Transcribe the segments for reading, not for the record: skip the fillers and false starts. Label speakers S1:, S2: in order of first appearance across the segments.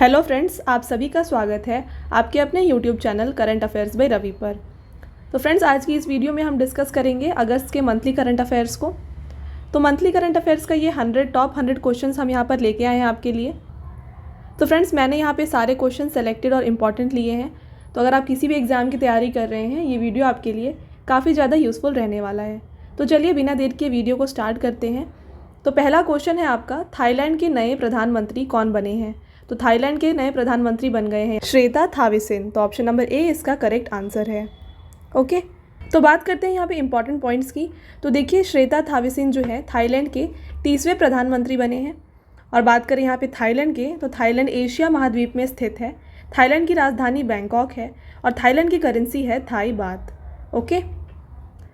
S1: Hello friends, आप सभी का स्वागत है आपके अपने YouTube channel current affairs by Ravi पर। तो फ्रेंड्स, आज की इस वीडियो में हम डिस्कस करेंगे अगस्त के मंथली करंट अफेयर्स को। तो मंथली करंट अफेयर्स का ये टॉप 100 क्वेश्चंस हम यहाँ पर लेके आए हैं आपके लिए। तो फ्रेंड्स, मैंने यहाँ पे सारे क्वेश्चन सेलेक्टेड और इम्पॉर्टेंट लिए हैं। तो अगर आप किसी भी एग्ज़ाम की तैयारी कर रहे हैं, ये वीडियो आपके लिए काफ़ी ज़्यादा यूज़फुल रहने वाला है। तो चलिए बिना देर के वीडियो को स्टार्ट करते हैं। तो पहला क्वेश्चन है आपका, थाईलैंड के नए प्रधानमंत्री कौन बने हैं? तो थाईलैंड के नए प्रधानमंत्री बन गए हैं श्वेता थाविसिन। तो ऑप्शन नंबर ए इसका करेक्ट आंसर है। ओके, तो बात करते हैं यहाँ पे इंपॉर्टेंट पॉइंट्स की। तो देखिए, श्वेता थाविसिन जो है थाईलैंड के 30वें प्रधानमंत्री बने हैं। और बात करें यहाँ पे थाईलैंड के, तो थाईलैंड एशिया महाद्वीप में स्थित है। थाईलैंड की राजधानी बैंकॉक है और थाईलैंड की करेंसी है थाई बात। ओके,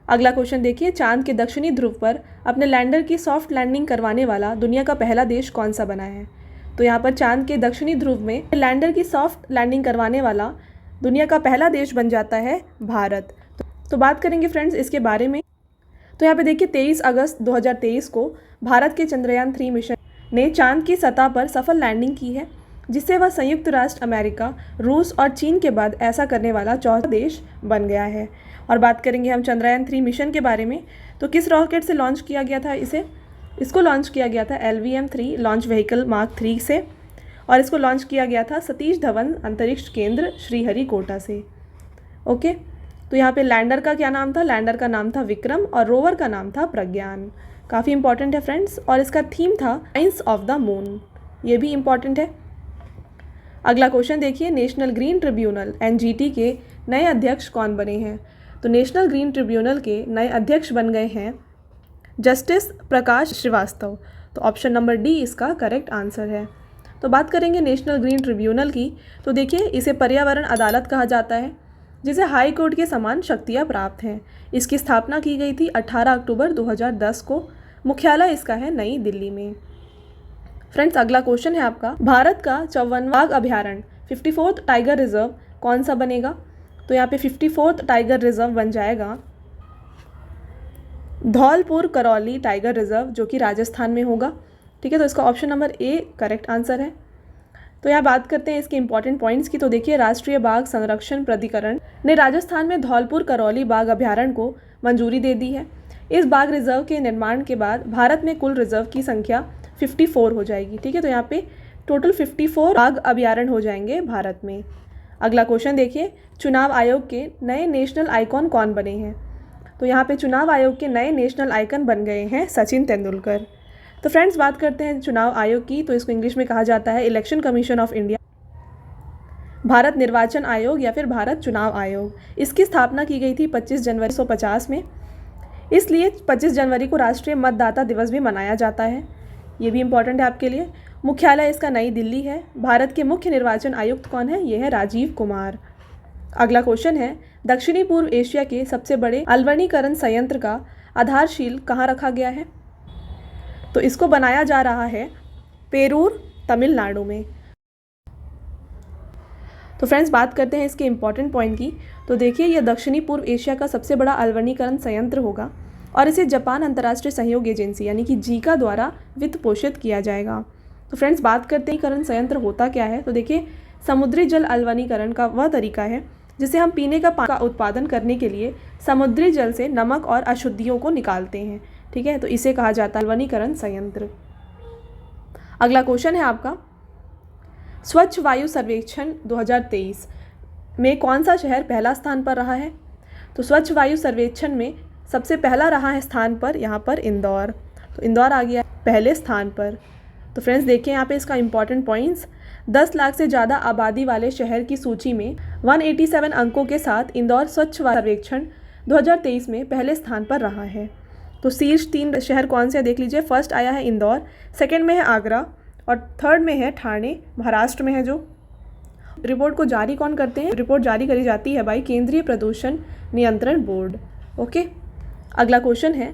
S1: अगला क्वेश्चन देखिए, चांद के दक्षिणी ध्रुव पर अपने लैंडर की सॉफ्ट लैंडिंग करवाने वाला दुनिया का पहला देश कौन सा बना है? तो यहाँ पर चांद के दक्षिणी ध्रुव में लैंडर की सॉफ्ट लैंडिंग करवाने वाला दुनिया का पहला देश बन जाता है भारत। तो बात करेंगे फ्रेंड्स इसके बारे में। तो यहाँ पे देखिए, 23 अगस्त 2023 को भारत के चंद्रयान 3 मिशन ने चांद की सतह पर सफल लैंडिंग की है, जिससे वह संयुक्त राष्ट्र अमेरिका, रूस और चीन के बाद ऐसा करने वाला चौथा देश बन गया है। और बात करेंगे हम चंद्रयान 3 मिशन के बारे में। तो किस रॉकेट से लॉन्च किया गया था इसको लॉन्च किया गया था LVM-3 लॉन्च व्हीकल मार्क 3 से। और इसको लॉन्च किया गया था सतीश धवन अंतरिक्ष केंद्र श्रीहरिकोटा से। ओके, तो यहाँ पे लैंडर का क्या नाम था? लैंडर का नाम था विक्रम और रोवर का नाम था प्रज्ञान। काफ़ी इंपॉर्टेंट है फ्रेंड्स। और इसका थीम था साइंस ऑफ द मून, ये भी इंपॉर्टेंट है। अगला क्वेश्चन देखिए, नेशनल ग्रीन ट्रिब्यूनल NGT के नए अध्यक्ष कौन बने हैं? तो नेशनल ग्रीन ट्रिब्यूनल के नए अध्यक्ष बन गए हैं जस्टिस प्रकाश श्रीवास्तव। तो ऑप्शन नंबर डी इसका करेक्ट आंसर है। तो बात करेंगे नेशनल ग्रीन ट्रिब्यूनल की। तो देखिए, इसे पर्यावरण अदालत कहा जाता है, जिसे हाई कोर्ट के समान शक्तियाँ प्राप्त हैं। इसकी स्थापना की गई थी 18 अक्टूबर 2010 को। मुख्यालय इसका है नई दिल्ली में। फ्रेंड्स, अगला क्वेश्चन है आपका, भारत का 54वां बाघ अभ्यारण्य 54th टाइगर रिजर्व कौन सा बनेगा? तो यहाँ पे 54th टाइगर रिजर्व बन जाएगा धौलपुर करौली टाइगर रिजर्व, जो कि राजस्थान में होगा। ठीक है, तो इसका option number A correct answer है। तो यहाँ बात करते हैं इसके इंपॉर्टेंट पॉइंट्स की। तो देखिए, राष्ट्रीय बाघ संरक्षण प्राधिकरण ने राजस्थान में धौलपुर करौली बाघ अभ्यारण्य को मंजूरी दे दी है। इस बाघ रिजर्व के निर्माण के बाद भारत में कुल रिजर्व की संख्या 54 हो जाएगी। ठीक है, तो यहाँ पे टोटल 54 बाघ अभ्यारण्य हो जाएंगे भारत में। अगला क्वेश्चन देखिए, चुनाव आयोग के नए नेशनल आइकॉन कौन बने हैं? तो यहाँ पे चुनाव आयोग के नए नेशनल आइकन बन गए हैं सचिन तेंदुलकर। तो फ्रेंड्स, बात करते हैं चुनाव आयोग की। तो इसको इंग्लिश में कहा जाता है election commission of India, Bharat निर्वाचन आयोग या फिर भारत चुनाव आयोग। इसकी स्थापना की गई थी 25 जनवरी 1950 में। इसलिए 25 जनवरी को राष्ट्रीय मतदाता दिवस भी मनाया जाता है। ये भी इंपॉर्टेंट है आपके लिए। मुख्यालय इसका नई दिल्ली है। भारत के मुख्य निर्वाचन आयुक्त कौन है? ये है राजीव कुमार। अगला क्वेश्चन है, दक्षिणी पूर्व एशिया के सबसे बड़े अलवणीकरण संयंत्र का आधारशिल कहाँ रखा गया है? तो इसको बनाया जा रहा है पेरूर, तमिलनाडु में। तो फ्रेंड्स, बात करते हैं इसके इंपॉर्टेंट पॉइंट की। तो देखिए, यह दक्षिणी पूर्व एशिया का सबसे बड़ा अलवणीकरण संयंत्र होगा और इसे जापान अंतर्राष्ट्रीय सहयोग एजेंसी यानी कि जीका द्वारा वित्त पोषित किया जाएगा। तो फ्रेंड्स, बात करते हैं अलवणीकरण संयंत्र होता क्या है। तो देखिए, समुद्री जल अलवणीकरण का वह तरीका है जिसे हम पीने का पानी का उत्पादन करने के लिए समुद्री जल से नमक और अशुद्धियों को निकालते हैं। ठीक है, तो इसे कहा जाता है अलवणीकरण संयंत्र। अगला क्वेश्चन है आपका, स्वच्छ वायु सर्वेक्षण 2023 में कौन सा शहर पहला स्थान पर रहा है? तो स्वच्छ वायु सर्वेक्षण में सबसे पहला रहा है स्थान पर यहाँ पर इंदौर। तो इंदौर आ गया पहले स्थान पर। तो फ्रेंड्स, देखिए यहाँ पे इसका इंपॉर्टेंट पॉइंट्स, 10 लाख से ज़्यादा आबादी वाले शहर की सूची में 187 अंकों के साथ इंदौर स्वच्छ वायु सर्वेक्षण 2023 में पहले स्थान पर रहा है। तो शीर्ष 3 शहर कौन से देख लीजिए। फर्स्ट आया है इंदौर, सेकंड में है आगरा और थर्ड में है ठाणे, महाराष्ट्र में है। जो रिपोर्ट को जारी कौन करते हैं? रिपोर्ट जारी करी जाती है भाई केंद्रीय प्रदूषण नियंत्रण बोर्ड। ओके, अगला क्वेश्चन है,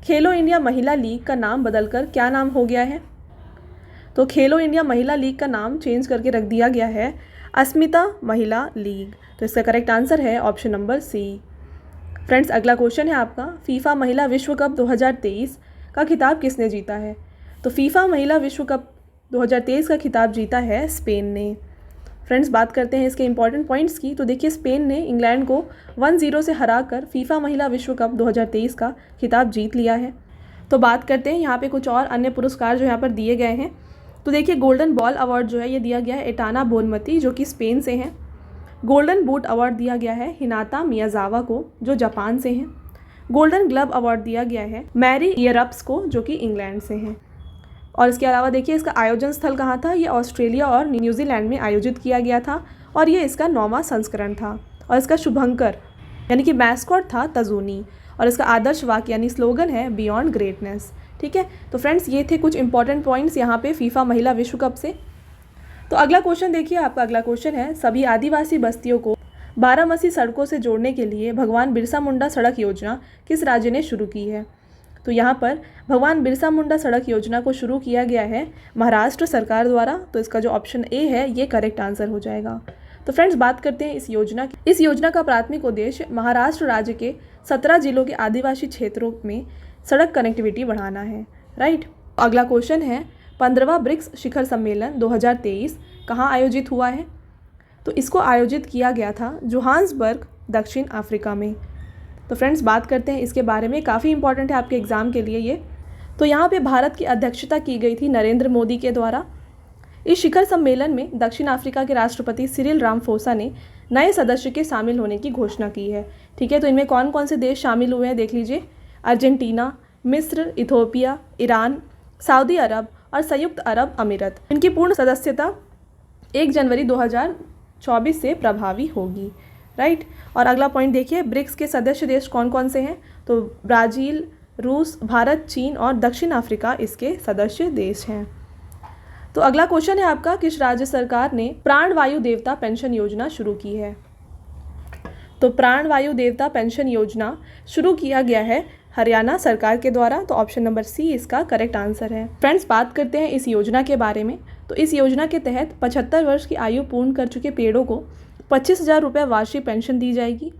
S1: खेलो इंडिया महिला लीग का नाम बदलकर क्या नाम हो गया है? तो खेलो इंडिया महिला लीग का नाम चेंज करके रख दिया गया है अस्मिता महिला लीग। तो इसका करेक्ट आंसर है ऑप्शन नंबर सी। फ्रेंड्स, अगला क्वेश्चन है आपका, फीफा महिला विश्व कप 2023 का खिताब किसने जीता है? तो फीफा महिला विश्व कप 2023 का खिताब जीता है स्पेन ने। फ्रेंड्स, बात करते हैं इसके इंपॉर्टेंट पॉइंट्स की। तो देखिए, स्पेन ने इंग्लैंड को 1-0 से हराकर फीफा महिला विश्व कप 2023 का खिताब जीत लिया है। तो बात करते हैं यहाँ पे कुछ और अन्य पुरस्कार जो यहाँ पर दिए गए हैं। तो देखिए, गोल्डन बॉल अवार्ड जो है ये दिया गया है एटाना बोनमती, जो कि स्पेन से हैं। गोल्डन बूट अवार्ड दिया गया है हिनाता मियाजावा को, जो जापान से हैं। गोल्डन ग्लव अवार्ड दिया गया है मैरी येरप्स को, जो कि इंग्लैंड से हैं। और इसके अलावा देखिए, इसका आयोजन स्थल कहाँ था? ये ऑस्ट्रेलिया और न्यूजीलैंड में आयोजित किया गया था और ये इसका 9वां संस्करण था। और इसका शुभंकर यानी कि मैस्कॉट था तजूनी, और इसका आदर्श वाक्य यानी स्लोगन है बियॉन्ड ग्रेटनेस। ठीक है, तो फ्रेंड्स ये थे कुछ इंपॉर्टेंट पॉइंट्स यहाँ पे फीफा महिला विश्व कप से। तो अगला क्वेश्चन देखिए, आपका अगला क्वेश्चन है, सभी आदिवासी बस्तियों को बारामसी सड़कों से जोड़ने के लिए भगवान बिरसा मुंडा सड़क योजना किस राज्य ने शुरू की है? तो यहाँ पर भगवान बिरसा मुंडा सड़क योजना को शुरू किया गया है महाराष्ट्र सरकार द्वारा। तो इसका जो ऑप्शन ए है ये करेक्ट आंसर हो जाएगा। तो फ्रेंड्स, बात करते हैं इस योजना की। इस योजना का प्राथमिक उद्देश्य महाराष्ट्र राज्य के 17 जिलों के आदिवासी क्षेत्रों में सड़क कनेक्टिविटी बढ़ाना है। राइट। अगला क्वेश्चन है, 15वां ब्रिक्स शिखर सम्मेलन 2023 कहाँ आयोजित हुआ है? तो इसको आयोजित किया गया था जोहान्सबर्ग, दक्षिण अफ्रीका में। तो फ्रेंड्स, बात करते हैं इसके बारे में, काफ़ी इंपॉर्टेंट है आपके एग्ज़ाम के लिए ये। तो यहाँ पे भारत की अध्यक्षता की गई थी नरेंद्र मोदी के द्वारा। इस शिखर सम्मेलन में दक्षिण अफ्रीका के राष्ट्रपति सिरिल रामाफोसा ने नए सदस्य के शामिल होने की घोषणा की है। ठीक है, तो इनमें कौन कौन से देश शामिल हुए हैं देख लीजिए। अर्जेंटीना, मिस्र, इथोपिया, ईरान, सऊदी अरब और संयुक्त अरब अमीरत। इनकी पूर्ण सदस्यता 1 जनवरी 2024 से प्रभावी होगी। राइट। और अगला पॉइंट देखिए, ब्रिक्स के सदस्य देश कौन कौन से हैं? तो ब्राज़ील, रूस, भारत, चीन और दक्षिण अफ्रीका इसके सदस्य देश हैं। तो अगला क्वेश्चन है आपका, किस राज्य सरकार ने प्राणवायु देवता पेंशन योजना शुरू की है? तो प्राणवायु देवता पेंशन योजना शुरू किया गया है हरियाणा सरकार के द्वारा। तो ऑप्शन नंबर सी इसका करेक्ट आंसर है। फ्रेंड्स, बात करते हैं इस योजना के बारे में। तो इस योजना के तहत 75 वर्ष की आयु पूर्ण कर चुके पेड़ों को 25,000 रुपये वार्षिक पेंशन दी जाएगी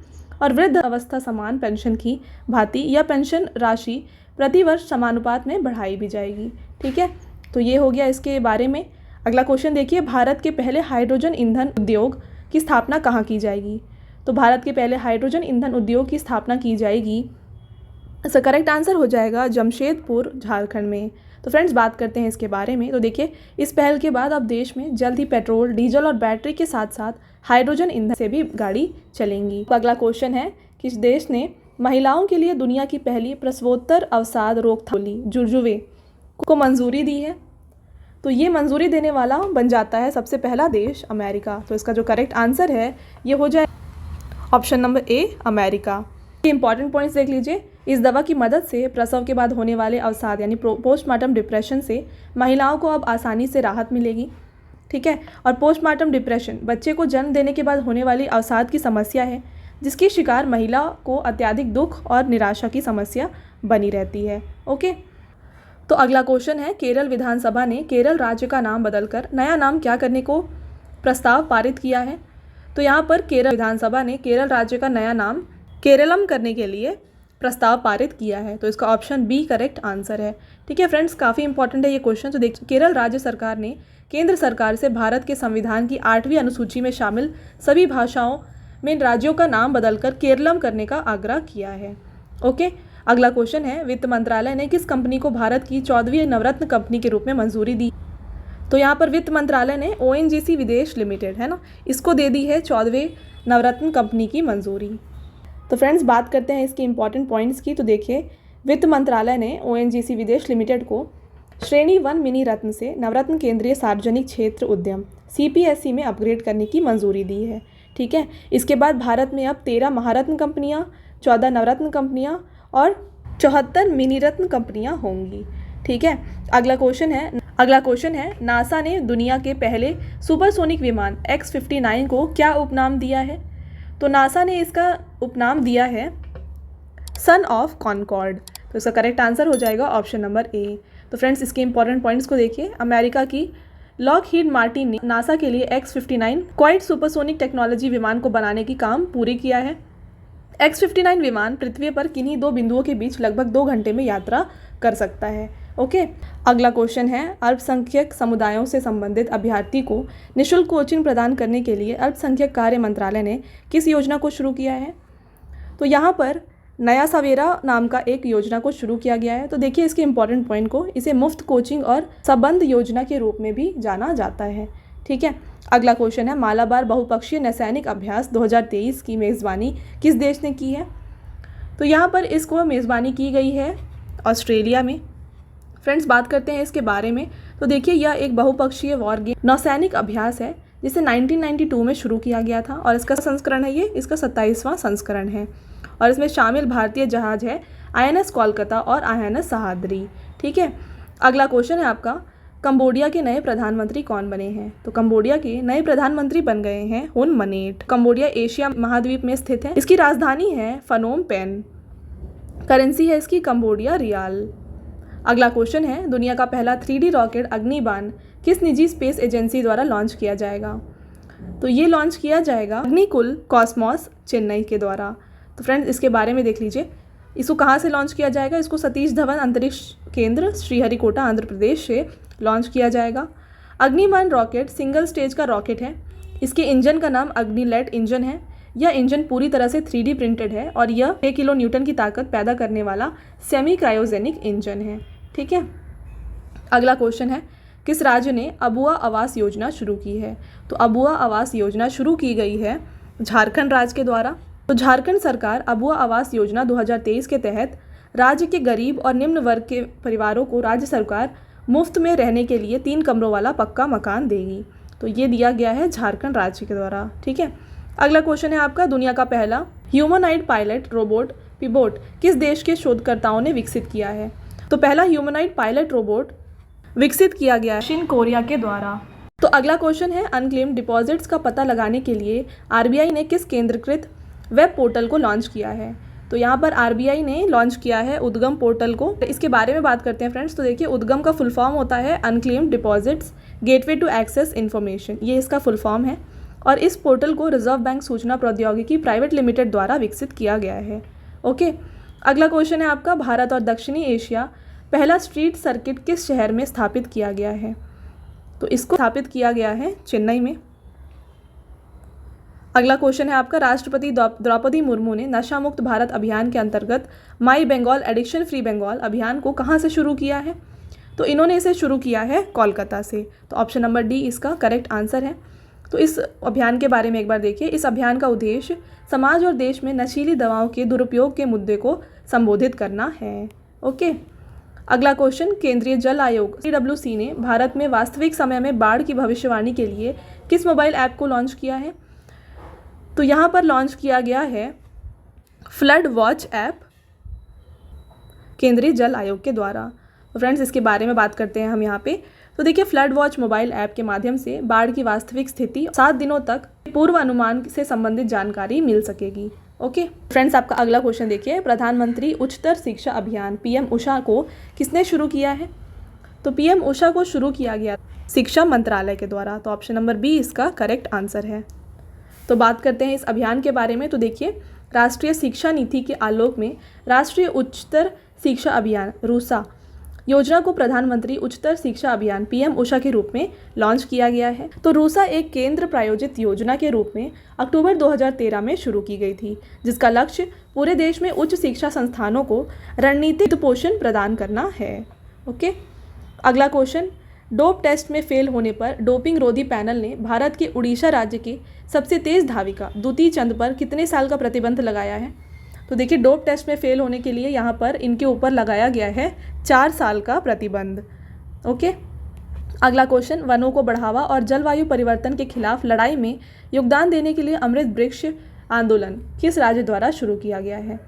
S1: और वृद्ध अवस्था समान पेंशन की भांति यह पेंशन राशि प्रति वर्ष समानुपात में बढ़ाई भी जाएगी। ठीक है, तो ये हो गया इसके बारे में। अगला क्वेश्चन देखिए, भारत के पहले हाइड्रोजन ईंधन उद्योग की स्थापना कहाँ की जाएगी? तो भारत के पहले हाइड्रोजन ईंधन उद्योग की स्थापना की जाएगी, इसका करेक्ट आंसर हो जाएगा जमशेदपुर, झारखंड में। तो फ्रेंड्स, बात करते हैं इसके बारे में। तो देखिए, इस पहल के बाद अब देश में जल्द ही पेट्रोल, डीजल और बैटरी के साथ साथ हाइड्रोजन ईंधन से भी गाड़ी चलेंगी। तो अगला क्वेश्चन है, किस देश ने महिलाओं के लिए दुनिया की पहली प्रसवोत्तर अवसाद रोकथाम जुर्जुवे को मंजूरी दी है? तो ये मंजूरी देने वाला बन जाता है सबसे पहला देश अमेरिका। तो इसका जो करेक्ट आंसर है ये हो जाए ऑप्शन नंबर ए, अमेरिका। ये इंपॉर्टेंट पॉइंट्स देख लीजिए। इस दवा की मदद से प्रसव के बाद होने वाले अवसाद यानी पोस्टमार्टम डिप्रेशन से महिलाओं को अब आसानी से राहत मिलेगी। ठीक है, और पोस्टमार्टम डिप्रेशन बच्चे को जन्म देने के बाद होने वाली अवसाद की समस्या है, जिसकी शिकार महिला को अत्यधिक दुख और निराशा की समस्या बनी रहती है। ओके, तो अगला क्वेश्चन है, केरल विधानसभा ने केरल राज्य का नाम बदलकर नया नाम क्या करने को प्रस्ताव पारित किया है? तो यहाँ पर केरल विधानसभा ने केरल राज्य का नया नाम केरलम करने के लिए प्रस्ताव पारित किया है। तो इसका ऑप्शन बी करेक्ट आंसर है। ठीक है फ्रेंड्स, काफ़ी इंपॉर्टेंट है ये क्वेश्चन। तो देखिए, केरल राज्य सरकार ने केंद्र सरकार से भारत के संविधान की 8वीं अनुसूची में शामिल सभी भाषाओं में राज्यों का नाम बदलकर केरलम करने का आग्रह किया है। ओके, अगला क्वेश्चन है, वित्त मंत्रालय ने किस कंपनी को भारत की 14वीं नवरत्न कंपनी के रूप में मंजूरी दी? तो यहाँ पर वित्त मंत्रालय ने ONGC विदेश लिमिटेड है ना, इसको दे दी है 14वें नवरत्न कंपनी की मंजूरी। तो फ्रेंड्स, बात करते हैं इसके इंपॉर्टेंट पॉइंट्स की। तो देखिए, वित्त मंत्रालय ने ONGC विदेश लिमिटेड को श्रेणी 1 मिनी रत्न से नवरत्न केंद्रीय सार्वजनिक क्षेत्र उद्यम CPSE में अपग्रेड करने की मंजूरी दी है। ठीक है, इसके बाद भारत में अब 13 महारत्न कंपनियां, 14 नवरत्न कंपनियां और 74 मिनी रत्न कंपनियां होंगी। ठीक है, अगला क्वेश्चन है, नासा ने दुनिया के पहले सुपरसोनिक विमान X-59 को क्या उपनाम दिया है? तो नासा ने इसका उपनाम दिया है सन ऑफ कॉनकॉर्ड। तो इसका करेक्ट आंसर हो जाएगा ऑप्शन नंबर ए। तो फ्रेंड्स, इसके इंपॉर्टेंट पॉइंट्स को देखिए। अमेरिका की लॉकहीड मार्टिन ने नासा के लिए X-59 क्वाइट सुपरसोनिक टेक्नोलॉजी विमान को बनाने की काम पूरी किया है। X-59 विमान पृथ्वी पर किन्हीं 2 बिंदुओं के बीच लगभग 2 घंटे में यात्रा कर सकता है। ओके। अगला क्वेश्चन है, अल्पसंख्यक समुदायों से संबंधित अभ्यर्थी को निःशुल्क कोचिंग प्रदान करने के लिए अल्पसंख्यक कार्य मंत्रालय ने किस योजना को शुरू किया है? तो यहाँ पर नया सवेरा नाम का एक योजना को शुरू किया गया है। तो देखिए इसके इंपॉर्टेंट पॉइंट को, इसे मुफ्त कोचिंग और संबंध योजना के रूप में भी जाना जाता है। ठीक है। अगला क्वेश्चन है, मालाबार बहुपक्षीय नौसैनिक अभ्यास 2023 की मेज़बानी किस देश ने की है? तो यहाँ पर इसको मेज़बानी की गई है ऑस्ट्रेलिया में। फ्रेंड्स, बात करते हैं इसके बारे में। तो देखिए यह एक बहुपक्षीय वॉर गेम नौसैनिक अभ्यास है जिसे 1992 में शुरू किया गया था और इसका संस्करण है, ये इसका 27वां संस्करण है और इसमें शामिल भारतीय जहाज है INS कोलकाता और INS सहाद्री। ठीक है। अगला क्वेश्चन है आपका, कंबोडिया के नए प्रधानमंत्री कौन बने हैं? तो कंबोडिया के नए प्रधानमंत्री बन गए हैं हुन मनेट। कंबोडिया एशिया महाद्वीप में स्थित है। इसकी राजधानी है फनोम पेन। करेंसी है इसकी कंबोडिया रियाल। अगला क्वेश्चन है, दुनिया का पहला 3D रॉकेट अग्निबाण किस निजी स्पेस एजेंसी द्वारा लॉन्च किया जाएगा? तो ये लॉन्च किया जाएगा अग्निकुल कॉस्मॉस चेन्नई के द्वारा। तो फ्रेंड्स इसके बारे में देख लीजिए, इसको कहाँ से लॉन्च किया जाएगा? इसको सतीश धवन अंतरिक्ष केंद्र श्रीहरिकोटा आंध्र प्रदेश से लॉन्च किया जाएगा। अग्निबाण रॉकेट सिंगल स्टेज का रॉकेट है। इसके इंजन का नाम अग्निलेट इंजन है। यह इंजन पूरी तरह से 3D प्रिंटेड है और यह 6 किलो न्यूटन की ताकत पैदा करने वाला सेमी क्रायोजेनिक इंजन है। ठीक है। अगला क्वेश्चन है, किस राज्य ने अबुआ आवास योजना शुरू की है? तो अबुआ आवास योजना शुरू की गई है झारखंड राज्य के द्वारा। तो झारखंड सरकार अबुआ आवास योजना 2023 के तहत राज्य के गरीब और निम्न वर्ग के परिवारों को राज्य सरकार मुफ्त में रहने के लिए 3 कमरों वाला पक्का मकान देगी। तो ये दिया गया है झारखंड राज्य के द्वारा। ठीक है। अगला क्वेश्चन है आपका, दुनिया का पहला ह्यूमनॉइड पायलट रोबोट पिबोट किस देश के शोधकर्ताओं ने विकसित किया है? तो पहला ह्यूमनॉइड पायलट रोबोट विकसित किया गया है दक्षिण कोरिया के द्वारा। तो अगला क्वेश्चन है, अनक्लेम्ड डिपॉजिट्स का पता लगाने के लिए RBI ने किस केंद्रीकृत वेब पोर्टल को लॉन्च किया है? तो यहाँ पर RBI ने लॉन्च किया है उद्गम पोर्टल को। इसके बारे में बात करते हैं फ्रेंड्स। तो देखिए उद्गम का फुल फॉर्म होता है unclaimed deposits gateway to access information, ये इसका फुल फॉर्म है और इस पोर्टल को रिजर्व बैंक सूचना प्रौद्योगिकी प्राइवेट लिमिटेड द्वारा विकसित किया गया है। ओके। अगला क्वेश्चन है आपका, भारत और दक्षिणी एशिया पहला स्ट्रीट सर्किट किस शहर में स्थापित किया गया है? तो इसको स्थापित किया गया है चेन्नई में। अगला क्वेश्चन है आपका, राष्ट्रपति द्रौपदी मुर्मू ने नशा मुक्त भारत अभियान के अंतर्गत माई बंगाल एडिक्शन फ्री बंगाल अभियान को कहाँ से शुरू किया है? तो इन्होंने इसे शुरू किया है कोलकाता से। तो ऑप्शन नंबर डी इसका करेक्ट आंसर है। तो इस अभियान के बारे में एक बार देखिए। इस अभियान का उद्देश्य समाज और देश में नशीली दवाओं के दुरुपयोग के मुद्दे को संबोधित करना है। ओके। अगला क्वेश्चन, केंद्रीय जल आयोग CWC ने भारत में वास्तविक समय में बाढ़ की भविष्यवाणी के लिए किस मोबाइल ऐप को लॉन्च किया है? तो यहाँ पर लॉन्च किया गया है फ्लड वॉच ऐप केंद्रीय जल आयोग के द्वारा। तो फ्रेंड्स इसके बारे में बात करते हैं हम यहाँ पे। तो देखिए फ्लड वॉच मोबाइल ऐप के माध्यम से बाढ़ की वास्तविक स्थिति 7 दिनों तक पूर्व अनुमान से संबंधित जानकारी मिल सकेगी। ओके फ्रेंड्स, आपका अगला क्वेश्चन देखिए, प्रधानमंत्री उच्चतर शिक्षा अभियान PM उषा को किसने शुरू किया है? तो PM उषा को शुरू किया गया शिक्षा मंत्रालय के द्वारा। तो ऑप्शन नंबर बी इसका करेक्ट आंसर है। तो बात करते हैं इस अभियान के बारे में। तो देखिए राष्ट्रीय शिक्षा नीति के आलोक में राष्ट्रीय उच्चतर शिक्षा अभियान रूसा योजना को प्रधानमंत्री उच्चतर शिक्षा अभियान PM उषा के रूप में लॉन्च किया गया है। तो रूसा एक केंद्र प्रायोजित योजना के रूप में अक्टूबर 2013 में शुरू की गई थी, जिसका लक्ष्य पूरे देश में उच्च शिक्षा संस्थानों को रणनीतिक पोषण प्रदान करना है। ओके। अगला क्वेश्चन, डोप टेस्ट में फेल होने पर डोपिंग रोधी पैनल ने भारत के उड़ीसा राज्य के सबसे तेज धाविका दुती चंद पर कितने साल का प्रतिबंध लगाया है? तो देखिए डोप टेस्ट में फेल होने के लिए यहाँ पर इनके ऊपर लगाया गया है 4 साल का प्रतिबंध। ओके। अगला क्वेश्चन, वनों को बढ़ावा और जलवायु परिवर्तन के खिलाफ लड़ाई में योगदान देने के लिए अमृत वृक्ष आंदोलन किस राज्य द्वारा शुरू किया गया है?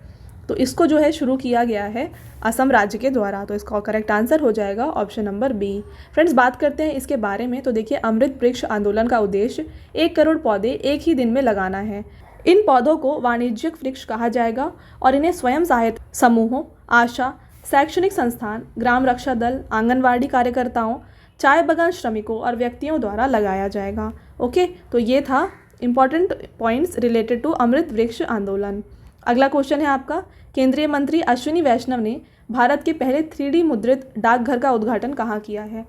S1: तो इसको जो है शुरू किया गया है असम राज्य के द्वारा। तो इसका करेक्ट आंसर हो जाएगा ऑप्शन नंबर बी। फ्रेंड्स बात करते हैं इसके बारे में। तो देखिए अमृत वृक्ष आंदोलन का उद्देश्य 1 करोड़ पौधे एक ही दिन में लगाना है। इन पौधों को वाणिज्यिक वृक्ष कहा जाएगा और इन्हें स्वयं सहायता समूहों, आशा, शैक्षणिक संस्थान, ग्राम रक्षा दल, आंगनवाड़ी कार्यकर्ताओं, चाय बागान श्रमिकों और व्यक्तियों द्वारा लगाया जाएगा। ओके, तो ये था इंपॉर्टेंट पॉइंट्स रिलेटेड टू अमृत वृक्ष आंदोलन। अगला क्वेश्चन है आपका, केंद्रीय मंत्री अश्विनी वैष्णव ने भारत के पहले 3D मुद्रित डाकघर का उद्घाटन कहाँ किया है?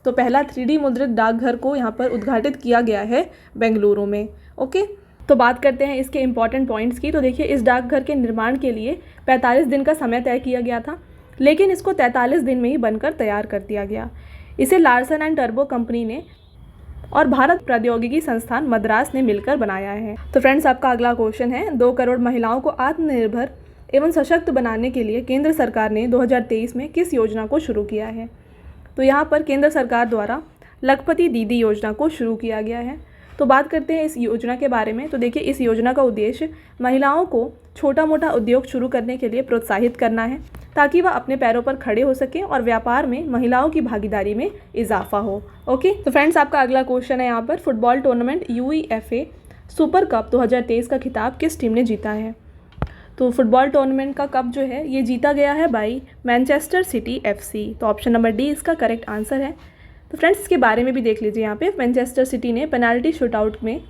S1: तो पहला 3D मुद्रित डाकघर को यहाँ पर उद्घाटित किया गया है बेंगलुरु में। ओके, तो बात करते हैं इसके इम्पॉर्टेंट पॉइंट्स की। तो देखिए, इस डाकघर के निर्माण के लिए 45 दिन का समय तय किया गया था, लेकिन इसको 43 दिन में ही बनकर तैयार कर दिया गया। इसे लार्सन एंड टर्बो कंपनी ने और भारत प्रौद्योगिकी संस्थान मद्रास ने मिलकर बनाया है। तो फ्रेंड्स, आपका अगला क्वेश्चन है, 2 करोड़ महिलाओं को आत्मनिर्भर एवं सशक्त बनाने के लिए केंद्र सरकार ने 2023 में किस योजना को शुरू किया है? तो यहाँ पर केंद्र सरकार द्वारा लखपति दीदी योजना को शुरू किया गया है। तो बात करते हैं इस योजना के बारे में। तो देखिए, इस योजना का उद्देश्य महिलाओं को छोटा मोटा उद्योग शुरू करने के लिए प्रोत्साहित करना है, ताकि वह अपने पैरों पर खड़े हो सकें और व्यापार में महिलाओं की भागीदारी में इजाफा हो। ओके, तो फ्रेंड्स, आपका अगला क्वेश्चन है यहाँ पर, football tournament UEFA super cup 2023 का खिताब किस टीम ने जीता है? तो फुटबॉल टूर्नामेंट का कप जो है ये जीता गया है बाई मैनचेस्टर सिटी FC। तो ऑप्शन नंबर डी इसका करेक्ट आंसर है। तो फ्रेंड्स, इसके बारे में भी देख लीजिए। यहाँ पे मैनचेस्टर सिटी ने पेनाल्टी शूटआउट में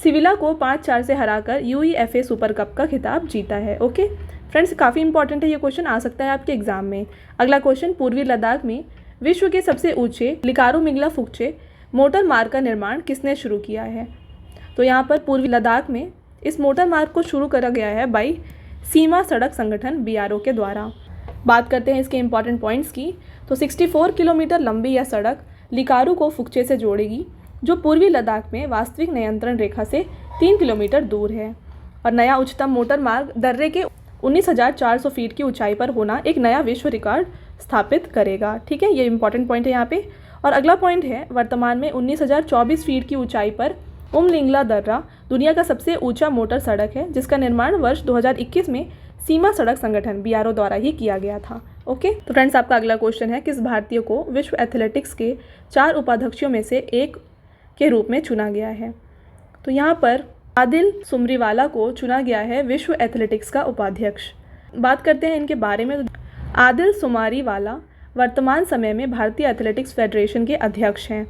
S1: सिविला को 5-4 से हराकर UEFA सुपर कप का खिताब जीता है। ओके फ्रेंड्स, काफ़ी इंपॉर्टेंट है, ये क्वेश्चन आ सकता है आपके एग्जाम में। अगला क्वेश्चन, पूर्वी लद्दाख में विश्व के सबसे ऊंचे लिकारू मिंगला फुक्चे मोटर मार्ग का निर्माण किसने शुरू किया है? तो यहाँ पर पूर्वी लद्दाख में इस मोटर मार्ग को शुरू करा गया है बाई सीमा सड़क संगठन BRO के द्वारा। बात करते हैं इसके इंपॉर्टेंट पॉइंट्स की। तो 64 किलोमीटर लंबी यह सड़क लिकारू को फुक्चे से जोड़ेगी, जो पूर्वी लद्दाख में वास्तविक नियंत्रण रेखा से 3 किलोमीटर दूर है। और नया उच्चतम मोटर मार्ग दर्रे के 19,400 फीट की ऊंचाई पर होना एक नया विश्व रिकॉर्ड स्थापित करेगा। ठीक है, ये इंपॉर्टेंट पॉइंट है यहाँ पे। और अगला पॉइंट है, वर्तमान में 19,024 फीट की ऊंचाई पर उमलिंगला दर्रा दुनिया का सबसे ऊंचा मोटर सड़क है, जिसका निर्माण वर्ष 2021 में सीमा सड़क संगठन BRO द्वारा ही किया गया था। ओके, तो फ्रेंड्स, आपका अगला क्वेश्चन है, किस भारतीय को विश्व एथलेटिक्स के 4 उपाध्यक्षों में से एक के रूप में चुना गया है? तो यहाँ पर आदिल सुमरीवाला को चुना गया है विश्व एथलेटिक्स का उपाध्यक्ष। बात करते हैं इनके बारे में। आदिल सुमारीवाला वर्तमान समय में भारतीय एथलेटिक्स फेडरेशन के अध्यक्ष हैं।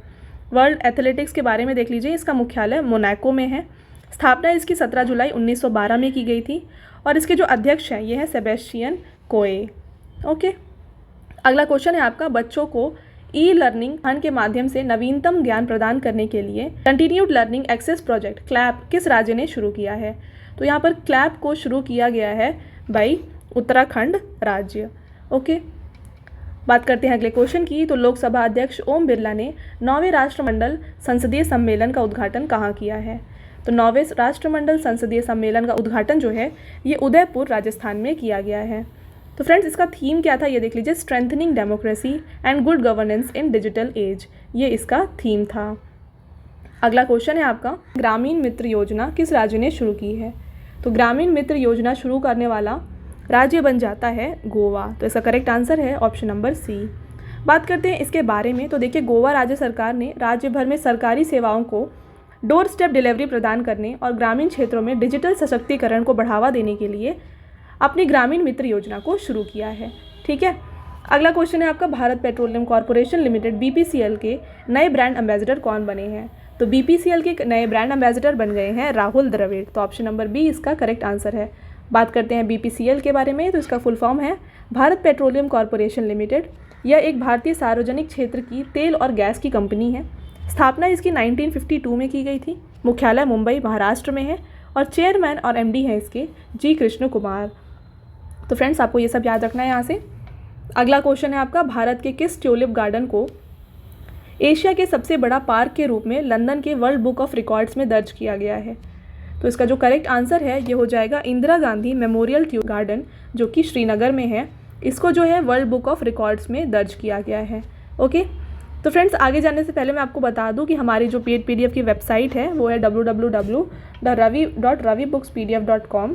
S1: वर्ल्ड एथलेटिक्स के बारे में देख लीजिए, इसका मुख्यालय मोनाको में है। स्थापना इसकी 17 जुलाई 1912 में की गई थी और इसके जो अध्यक्ष हैं ये हैं सेबेस्टियन कोए। ओके, अगला क्वेश्चन है आपका, बच्चों को ई-लर्निंग के माध्यम से नवीनतम ज्ञान प्रदान करने के लिए continued learning access project CLAP किस राज्य ने शुरू किया है? तो यहाँ पर क्लैप को शुरू किया गया है बाई उत्तराखंड राज्य। ओके, बात करते हैं अगले क्वेश्चन की। तो लोकसभा अध्यक्ष ओम बिरला ने 9वें राष्ट्रमंडल संसदीय सम्मेलन का उद्घाटन कहाँ किया है? तो 9वें राष्ट्रमंडल संसदीय सम्मेलन का उद्घाटन जो है ये उदयपुर राजस्थान में किया गया है। तो फ्रेंड्स, इसका थीम क्या था ये देख लीजिए, strengthening democracy and good governance in digital age, ये इसका थीम था। अगला क्वेश्चन है आपका, ग्रामीण मित्र योजना किस राज्य ने शुरू की है? तो ग्रामीण मित्र योजना शुरू करने वाला राज्य बन जाता है गोवा। तो इसका करेक्ट आंसर है ऑप्शन नंबर सी। बात करते हैं इसके बारे में। तो देखिए, गोवा राज्य सरकार ने राज्य भर में सरकारी सेवाओं को डोर स्टेप डिलीवरी प्रदान करने और ग्रामीण क्षेत्रों में डिजिटल सशक्तिकरण को बढ़ावा देने के लिए अपनी ग्रामीण मित्र योजना को शुरू किया है। ठीक है, अगला क्वेश्चन है आपका, Bharat petroleum corporation limited BPCL के नए ब्रांड एम्बेसडर कौन बने हैं? तो BPCL के नए ब्रांड एम्बेसडर बन गए हैं राहुल द्रविड़। तो ऑप्शन नंबर बी इसका करेक्ट आंसर है। बात करते हैं BPCL के बारे में। तो इसका फुल फॉर्म है भारत पेट्रोलियम कॉर्पोरेशन लिमिटेड। यह एक भारतीय सार्वजनिक क्षेत्र की तेल और गैस की कंपनी है। स्थापना इसकी 1952 में की गई थी। मुख्यालय मुंबई महाराष्ट्र में है और चेयरमैन और MD हैं इसके जी कृष्ण कुमार। तो फ्रेंड्स, आपको ये सब याद रखना है यहाँ से। अगला क्वेश्चन है आपका, भारत के किस ट्यूलिप गार्डन को एशिया के सबसे बड़ा पार्क के रूप में लंदन के वर्ल्ड बुक ऑफ रिकॉर्ड्स में दर्ज किया गया है? तो इसका जो करेक्ट आंसर है ये हो जाएगा Indira Gandhi memorial tulip garden, जो कि श्रीनगर में है। इसको जो है वर्ल्ड बुक ऑफ रिकॉर्ड्स में दर्ज किया गया है। ओके, तो फ्रेंड्स, आगे जाने से पहले मैं आपको बता दूं कि हमारी जो पेड PDF की वेबसाइट है वो है www.ravibookspdf.com।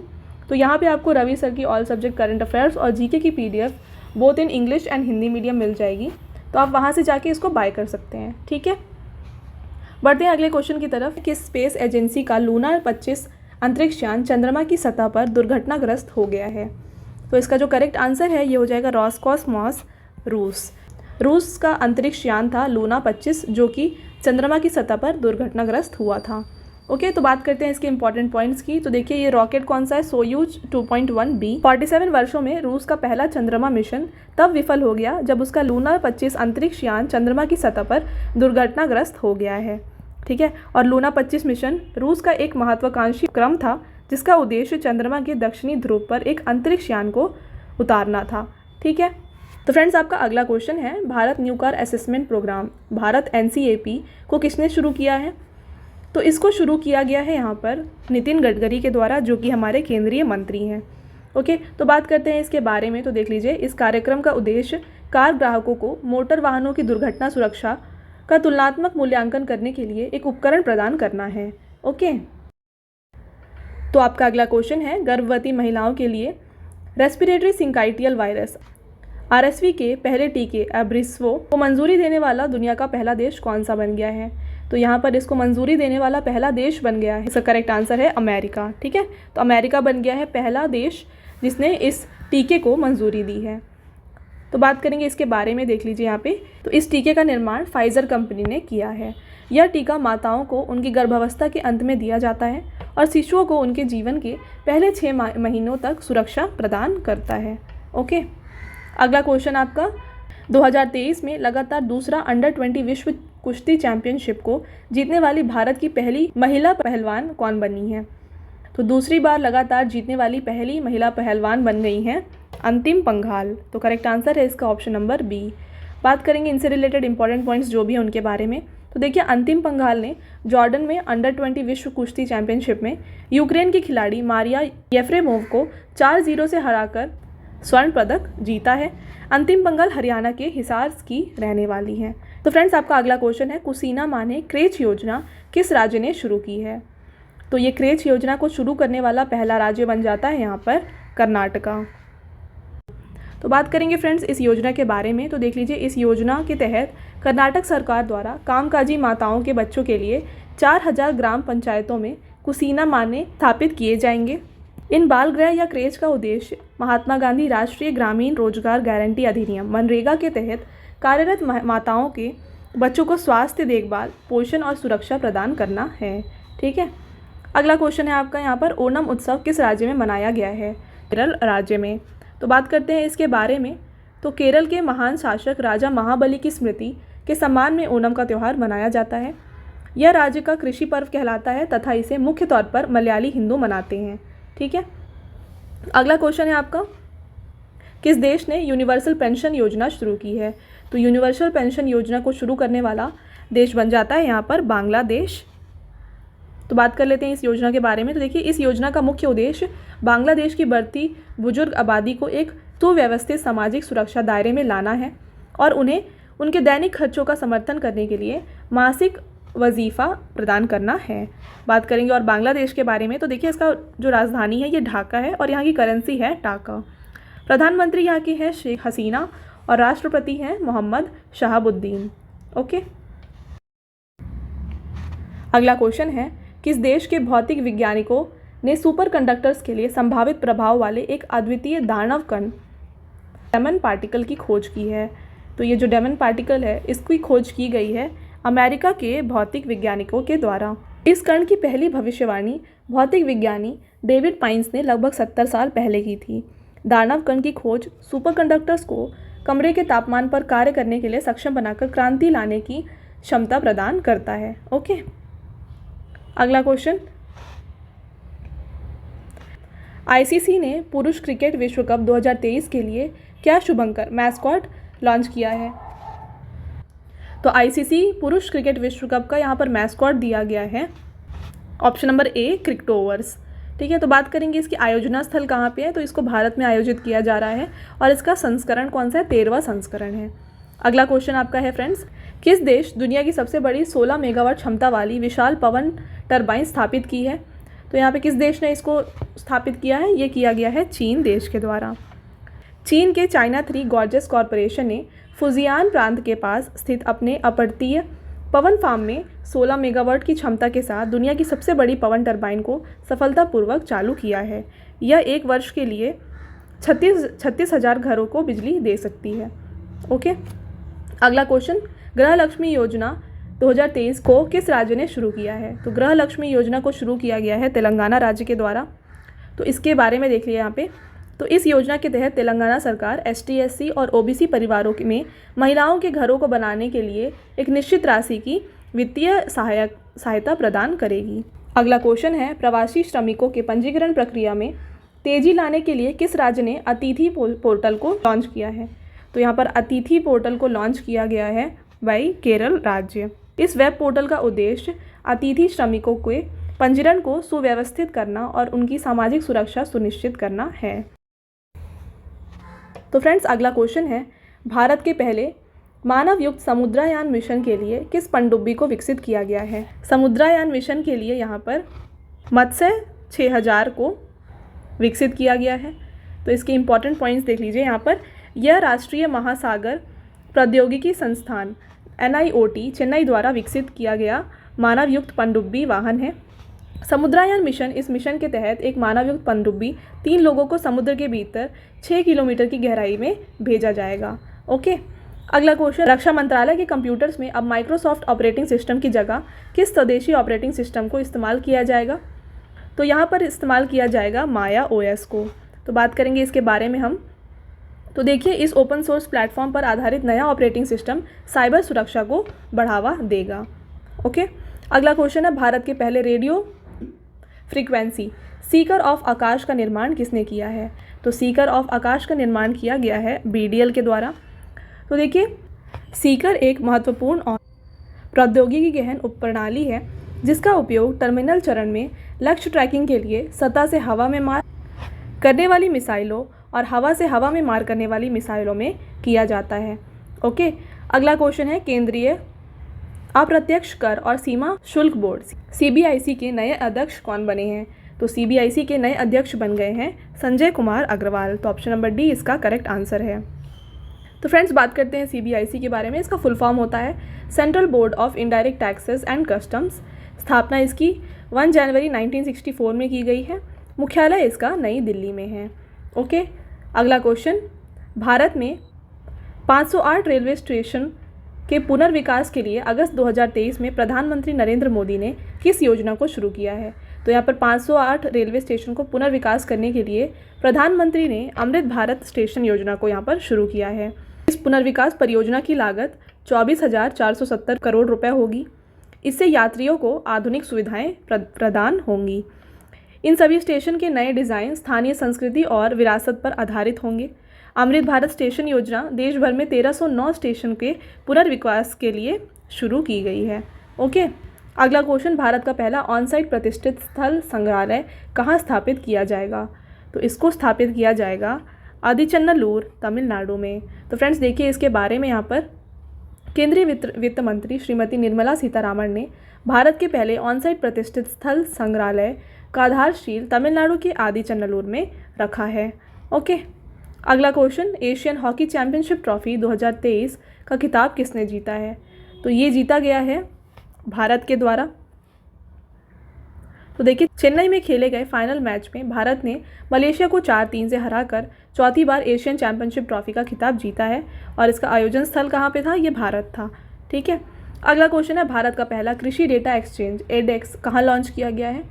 S1: तो यहाँ पे आपको रवि सर की ऑल सब्जेक्ट करंट अफेयर्स और GK की PDF both in English and Hindi medium मिल जाएगी। तो आप वहाँ से जाके इसको बाय कर सकते हैं। ठीक है, बढ़ते हैं अगले क्वेश्चन की तरफ। किस स्पेस एजेंसी का लूना 25 अंतरिक्ष यान चंद्रमा की सतह पर दुर्घटनाग्रस्त हो गया है? तो इसका जो करेक्ट आंसर है ये हो जाएगा रोसकॉसमॉस रूस का अंतरिक्ष यान था लूना 25, जो कि चंद्रमा की सतह पर दुर्घटनाग्रस्त हुआ था। ओके, तो बात करते हैं इसके इंपॉर्टेंट पॉइंट्स की। तो देखिए ये रॉकेट कौन सा है, सोयूज 2.1B। 47 वर्षों में रूस का पहला चंद्रमा मिशन तब विफल हो गया जब उसका लूना 25 अंतरिक्ष यान चंद्रमा की सतह पर दुर्घटनाग्रस्त हो गया है। ठीक है, और लूना 25 मिशन रूस का एक महत्वाकांक्षी क्रम था जिसका उद्देश्य चंद्रमा के दक्षिणी ध्रुव पर एक अंतरिक्ष यान को उतारना था। ठीक है, तो फ्रेंड्स आपका अगला क्वेश्चन है, Bharat new car assessment programme Bharat NCAP को किसने शुरू किया है? तो इसको शुरू किया गया है यहाँ पर नितिन गडकरी के द्वारा, जो कि हमारे केंद्रीय मंत्री हैं। ओके, तो बात करते हैं इसके बारे में। तो देख लीजिए, इस कार्यक्रम का उद्देश्य कार ग्राहकों को मोटर वाहनों की दुर्घटना सुरक्षा का तुलनात्मक मूल्यांकन करने के लिए एक उपकरण प्रदान करना है। ओके, तो आपका अगला क्वेश्चन है, गर्भवती महिलाओं के लिए रेस्पिरेटरी सिंकाइटियल वायरस RSV के पहले टीके एब्रिसवो को मंजूरी देने वाला दुनिया का पहला देश कौन सा बन गया है? तो यहाँ पर इसको मंजूरी देने वाला पहला देश बन गया है, इसका करेक्ट आंसर है अमेरिका। ठीक है, तो अमेरिका बन गया है पहला देश जिसने इस टीके को मंजूरी दी है। तो बात करेंगे इसके बारे में, देख लीजिए यहाँ पे। तो इस टीके का निर्माण फाइजर कंपनी ने किया है। यह टीका माताओं को उनकी गर्भावस्था के अंत में दिया जाता है और शिशुओं को उनके जीवन के पहले 6 महीनों तक सुरक्षा प्रदान करता है। ओके, अगला क्वेश्चन आपका, 2023 में लगातार दूसरा अंडर-20 विश्व कुश्ती चैंपियनशिप को जीतने वाली भारत की पहली महिला पहलवान कौन बनी है? तो दूसरी बार लगातार जीतने वाली पहली महिला पहलवान बन गई हैं अंतिम पंघाल। तो करेक्ट आंसर है इसका ऑप्शन नंबर B। बात करेंगे इनसे रिलेटेड इंपॉर्टेंट पॉइंट्स जो भी हैं उनके बारे में। तो देखिए, अंतिम पंघाल ने जॉर्डन में अंडर-20 विश्व कुश्ती चैंपियनशिप में यूक्रेन की खिलाड़ी मारिया येफ्रेमोव को 4-0 से हराकर स्वर्ण पदक जीता है। अंतिम पंघाल हरियाणा के हिसार की रहने वाली हैं। तो फ्रेंड्स आपका अगला क्वेश्चन है, कुसीना माने क्रेच योजना किस राज्य ने शुरू की है? तो ये क्रेच योजना को शुरू करने वाला पहला राज्य बन जाता है यहाँ पर कर्नाटका। तो बात करेंगे फ्रेंड्स इस योजना के बारे में। तो देख लीजिए, इस योजना के तहत कर्नाटक सरकार द्वारा कामकाजी माताओं के बच्चों के लिए 4000 ग्राम पंचायतों में कुसीना माने स्थापित किए जाएंगे। इन बाल गृह या क्रेच का उद्देश्य महात्मा गांधी राष्ट्रीय ग्रामीण रोजगार गारंटी अधिनियम मनरेगा के तहत कार्यरत माताओं के बच्चों को स्वास्थ्य देखभाल, पोषण और सुरक्षा प्रदान करना है। ठीक है, अगला क्वेश्चन है आपका यहाँ पर, ओणम उत्सव किस राज्य में मनाया गया है? केरल राज्य में। तो बात करते हैं इसके बारे में। तो केरल के महान शासक राजा महाबली की स्मृति के सम्मान में ओणम का त्यौहार मनाया जाता है। यह राज्य का कृषि पर्व कहलाता है तथा इसे मुख्य तौर पर मलयाली हिंदू मनाते हैं। ठीक है, अगला क्वेश्चन है आपका, किस देश ने यूनिवर्सल पेंशन योजना शुरू की है? तो यूनिवर्सल पेंशन योजना को शुरू करने वाला देश बन जाता है यहाँ पर बांग्लादेश। तो बात कर लेते हैं इस योजना के बारे में। तो देखिए, इस योजना का मुख्य उद्देश्य बांग्लादेश की बढ़ती बुजुर्ग आबादी को एक सुव्यवस्थित सामाजिक सुरक्षा दायरे में लाना है और उन्हें उनके दैनिक खर्चों का समर्थन करने के लिए मासिक वजीफ़ा प्रदान करना है। बात करेंगे और बांग्लादेश के बारे में। तो देखिए, इसका जो राजधानी है ये ढाका है और यहाँ की करेंसी है टाका। प्रधानमंत्री यहाँ की है शेख हसीना और राष्ट्रपति हैं मोहम्मद शहाबुद्दीन। ओके, अगला क्वेश्चन है, किस देश के भौतिक वैज्ञानिकों ने सुपर कंडक्टर्स के लिए संभावित प्रभाव वाले एक अद्वितीय दानव कण डेमन पार्टिकल की खोज की है? तो ये जो डेमन पार्टिकल है इसकी खोज की गई है अमेरिका के भौतिक वैज्ञानिकों के द्वारा। इस कण की पहली भविष्यवाणी भौतिक विज्ञानी डेविड पाइंस ने लगभग 70 साल पहले की थी। दानव कण की खोज सुपरकंडक्टर्स को कमरे के तापमान पर कार्य करने के लिए सक्षम बनाकर क्रांति लाने की क्षमता प्रदान करता है। ओके, अगला क्वेश्चन, ICC ने पुरुष क्रिकेट विश्व कप 2023 के लिए क्या शुभंकर मैस्कॉट लॉन्च किया है? तो ICC पुरुष क्रिकेट विश्व कप का यहाँ पर मैस्कॉट दिया गया है ऑप्शन नंबर A क्रिकेटोवर्स। ठीक है, तो बात करेंगे इसकी आयोजना स्थल कहाँ पे है। तो इसको भारत में आयोजित किया जा रहा है और इसका संस्करण कौन सा है? 13वां संस्करण है। अगला क्वेश्चन आपका है फ्रेंड्स, किस देश दुनिया की सबसे बड़ी 16 मेगावाट क्षमता वाली विशाल पवन टरबाइन स्थापित की है? तो यहाँ पे किस देश ने इसको स्थापित किया है? ये किया गया है चीन देश के द्वारा। चीन के चाइना 3 गॉर्जस कॉरपोरेशन ने फुजियान प्रांत के पास स्थित अपने अपतटीय पवन फार्म में 16 मेगावाट की क्षमता के साथ दुनिया की सबसे बड़ी पवन टरबाइन को सफलतापूर्वक चालू किया है। यह एक वर्ष के लिए 36,000 घरों को बिजली दे सकती है। ओके, अगला क्वेश्चन, गृह लक्ष्मी योजना 2023 को किस राज्य ने शुरू किया है? तो गृह लक्ष्मी योजना को शुरू किया गया है तेलंगाना राज्य के द्वारा। तो इसके बारे में देख लिया यहाँ पे। तो इस योजना के तहत तेलंगाना सरकार ST SC और OBC परिवारों में महिलाओं के घरों को बनाने के लिए एक निश्चित राशि की वित्तीय सहायता प्रदान करेगी। अगला क्वेश्चन है, प्रवासी श्रमिकों के पंजीकरण प्रक्रिया में तेजी लाने के लिए किस राज्य ने अतिथि पोर्टल को लॉन्च किया है? तो यहाँ पर अतिथि पोर्टल को लॉन्च किया गया है बाई केरल राज्य। इस वेब पोर्टल का उद्देश्य अतिथि श्रमिकों के पंजीकरण को सुव्यवस्थित करना और उनकी सामाजिक सुरक्षा सुनिश्चित करना है। तो फ्रेंड्स, अगला क्वेश्चन है, भारत के पहले मानवयुक्त समुद्रयान मिशन के लिए किस पनडुब्बी को विकसित किया गया है? समुद्रयान मिशन के लिए यहाँ पर मत्स्य 6000 को विकसित किया गया है। तो इसके इंपॉर्टेंट पॉइंट्स देख लीजिए यहाँ पर। यह राष्ट्रीय महासागर प्रौद्योगिकी संस्थान NIOT चेन्नई द्वारा विकसित किया गया मानवयुक्त पनडुब्बी वाहन है। समुद्रयान मिशन, इस मिशन के तहत एक मानवयुक्त पनडुब्बी 3 लोगों को समुद्र के भीतर 6 किलोमीटर की गहराई में भेजा जाएगा। ओके, अगला क्वेश्चन, रक्षा मंत्रालय के कंप्यूटर्स में अब माइक्रोसॉफ्ट ऑपरेटिंग सिस्टम की जगह किस स्वदेशी ऑपरेटिंग सिस्टम को इस्तेमाल किया जाएगा? तो यहाँ पर इस्तेमाल किया जाएगा माया OS को। तो बात करेंगे इसके बारे में हम। तो देखिए, इस ओपन सोर्स प्लेटफॉर्म पर आधारित नया ऑपरेटिंग सिस्टम साइबर सुरक्षा को बढ़ावा देगा। ओके, अगला क्वेश्चन है, भारत के पहले रेडियो फ्रीक्वेंसी सीकर ऑफ आकाश का निर्माण किसने किया है? तो सीकर ऑफ आकाश का निर्माण किया गया है BDL के द्वारा। तो देखिए, सीकर एक महत्वपूर्ण और प्रौद्योगिकी गहन उपप्रणाली है जिसका उपयोग टर्मिनल चरण में लक्ष्य ट्रैकिंग के लिए सतह से हवा में मार करने वाली मिसाइलों और हवा से हवा में मार करने वाली मिसाइलों में किया जाता है। ओके, अगला क्वेश्चन है, केंद्रीय अप्रत्यक्ष कर और सीमा शुल्क बोर्ड CBIC के नए अध्यक्ष कौन बने हैं? तो CBIC के नए अध्यक्ष बन गए हैं संजय कुमार अग्रवाल। तो ऑप्शन नंबर D इसका करेक्ट आंसर है। तो फ्रेंड्स, बात करते हैं CBIC के बारे में। इसका फुल फॉर्म होता है central board of indirect taxes and customs. स्थापना इसकी 1 जनवरी 1964 में की गई है। मुख्यालय इसका नई दिल्ली में है। ओके, अगला क्वेश्चन, भारत में 508 रेलवे स्टेशन के पुनर्विकास के लिए अगस्त 2023 में प्रधानमंत्री नरेंद्र मोदी ने किस योजना को शुरू किया है? तो यहाँ पर 508 रेलवे स्टेशन को पुनर्विकास करने के लिए प्रधानमंत्री ने अमृत भारत स्टेशन योजना को यहाँ पर शुरू किया है। इस पुनर्विकास परियोजना की लागत 24,470 करोड़ रुपए होगी। इससे यात्रियों को आधुनिक सुविधाएं प्रदान होंगी। इन सभी स्टेशन के नए डिज़ाइन स्थानीय संस्कृति और विरासत पर आधारित होंगे। अमृत भारत स्टेशन योजना देश भर में 1309 स्टेशन के पुनर्विकास के लिए शुरू की गई है। ओके, अगला क्वेश्चन, भारत का पहला ऑनसाइट प्रतिष्ठित स्थल संग्रहालय कहाँ स्थापित किया जाएगा? तो इसको स्थापित किया जाएगा आदिचन्नलूर, तमिलनाडु में। तो फ्रेंड्स, देखिए इसके बारे में यहाँ पर केंद्रीय वित्त मंत्री श्रीमती निर्मला सीतारामन ने भारत के पहले ऑनसाइट प्रतिष्ठित स्थल संग्रहालय का आधारशील तमिलनाडु के आदिचन्नलूर में रखा है। ओके, अगला question, Asian hockey championship trophy 2023 का खिताब किसने जीता है? तो ये जीता गया है भारत के द्वारा। तो देखिए, चेन्नई में खेले गए फाइनल मैच में भारत ने मलेशिया को 4-3 से हराकर चौथी बार एशियन चैंपियनशिप ट्रॉफी का खिताब जीता है और इसका आयोजन स्थल कहाँ पे था? ये भारत था। ठीक है, अगला क्वेश्चन है, भारत का पहला कृषि डेटा एक्सचेंज एडेक्स कहाँ लॉन्च किया गया है?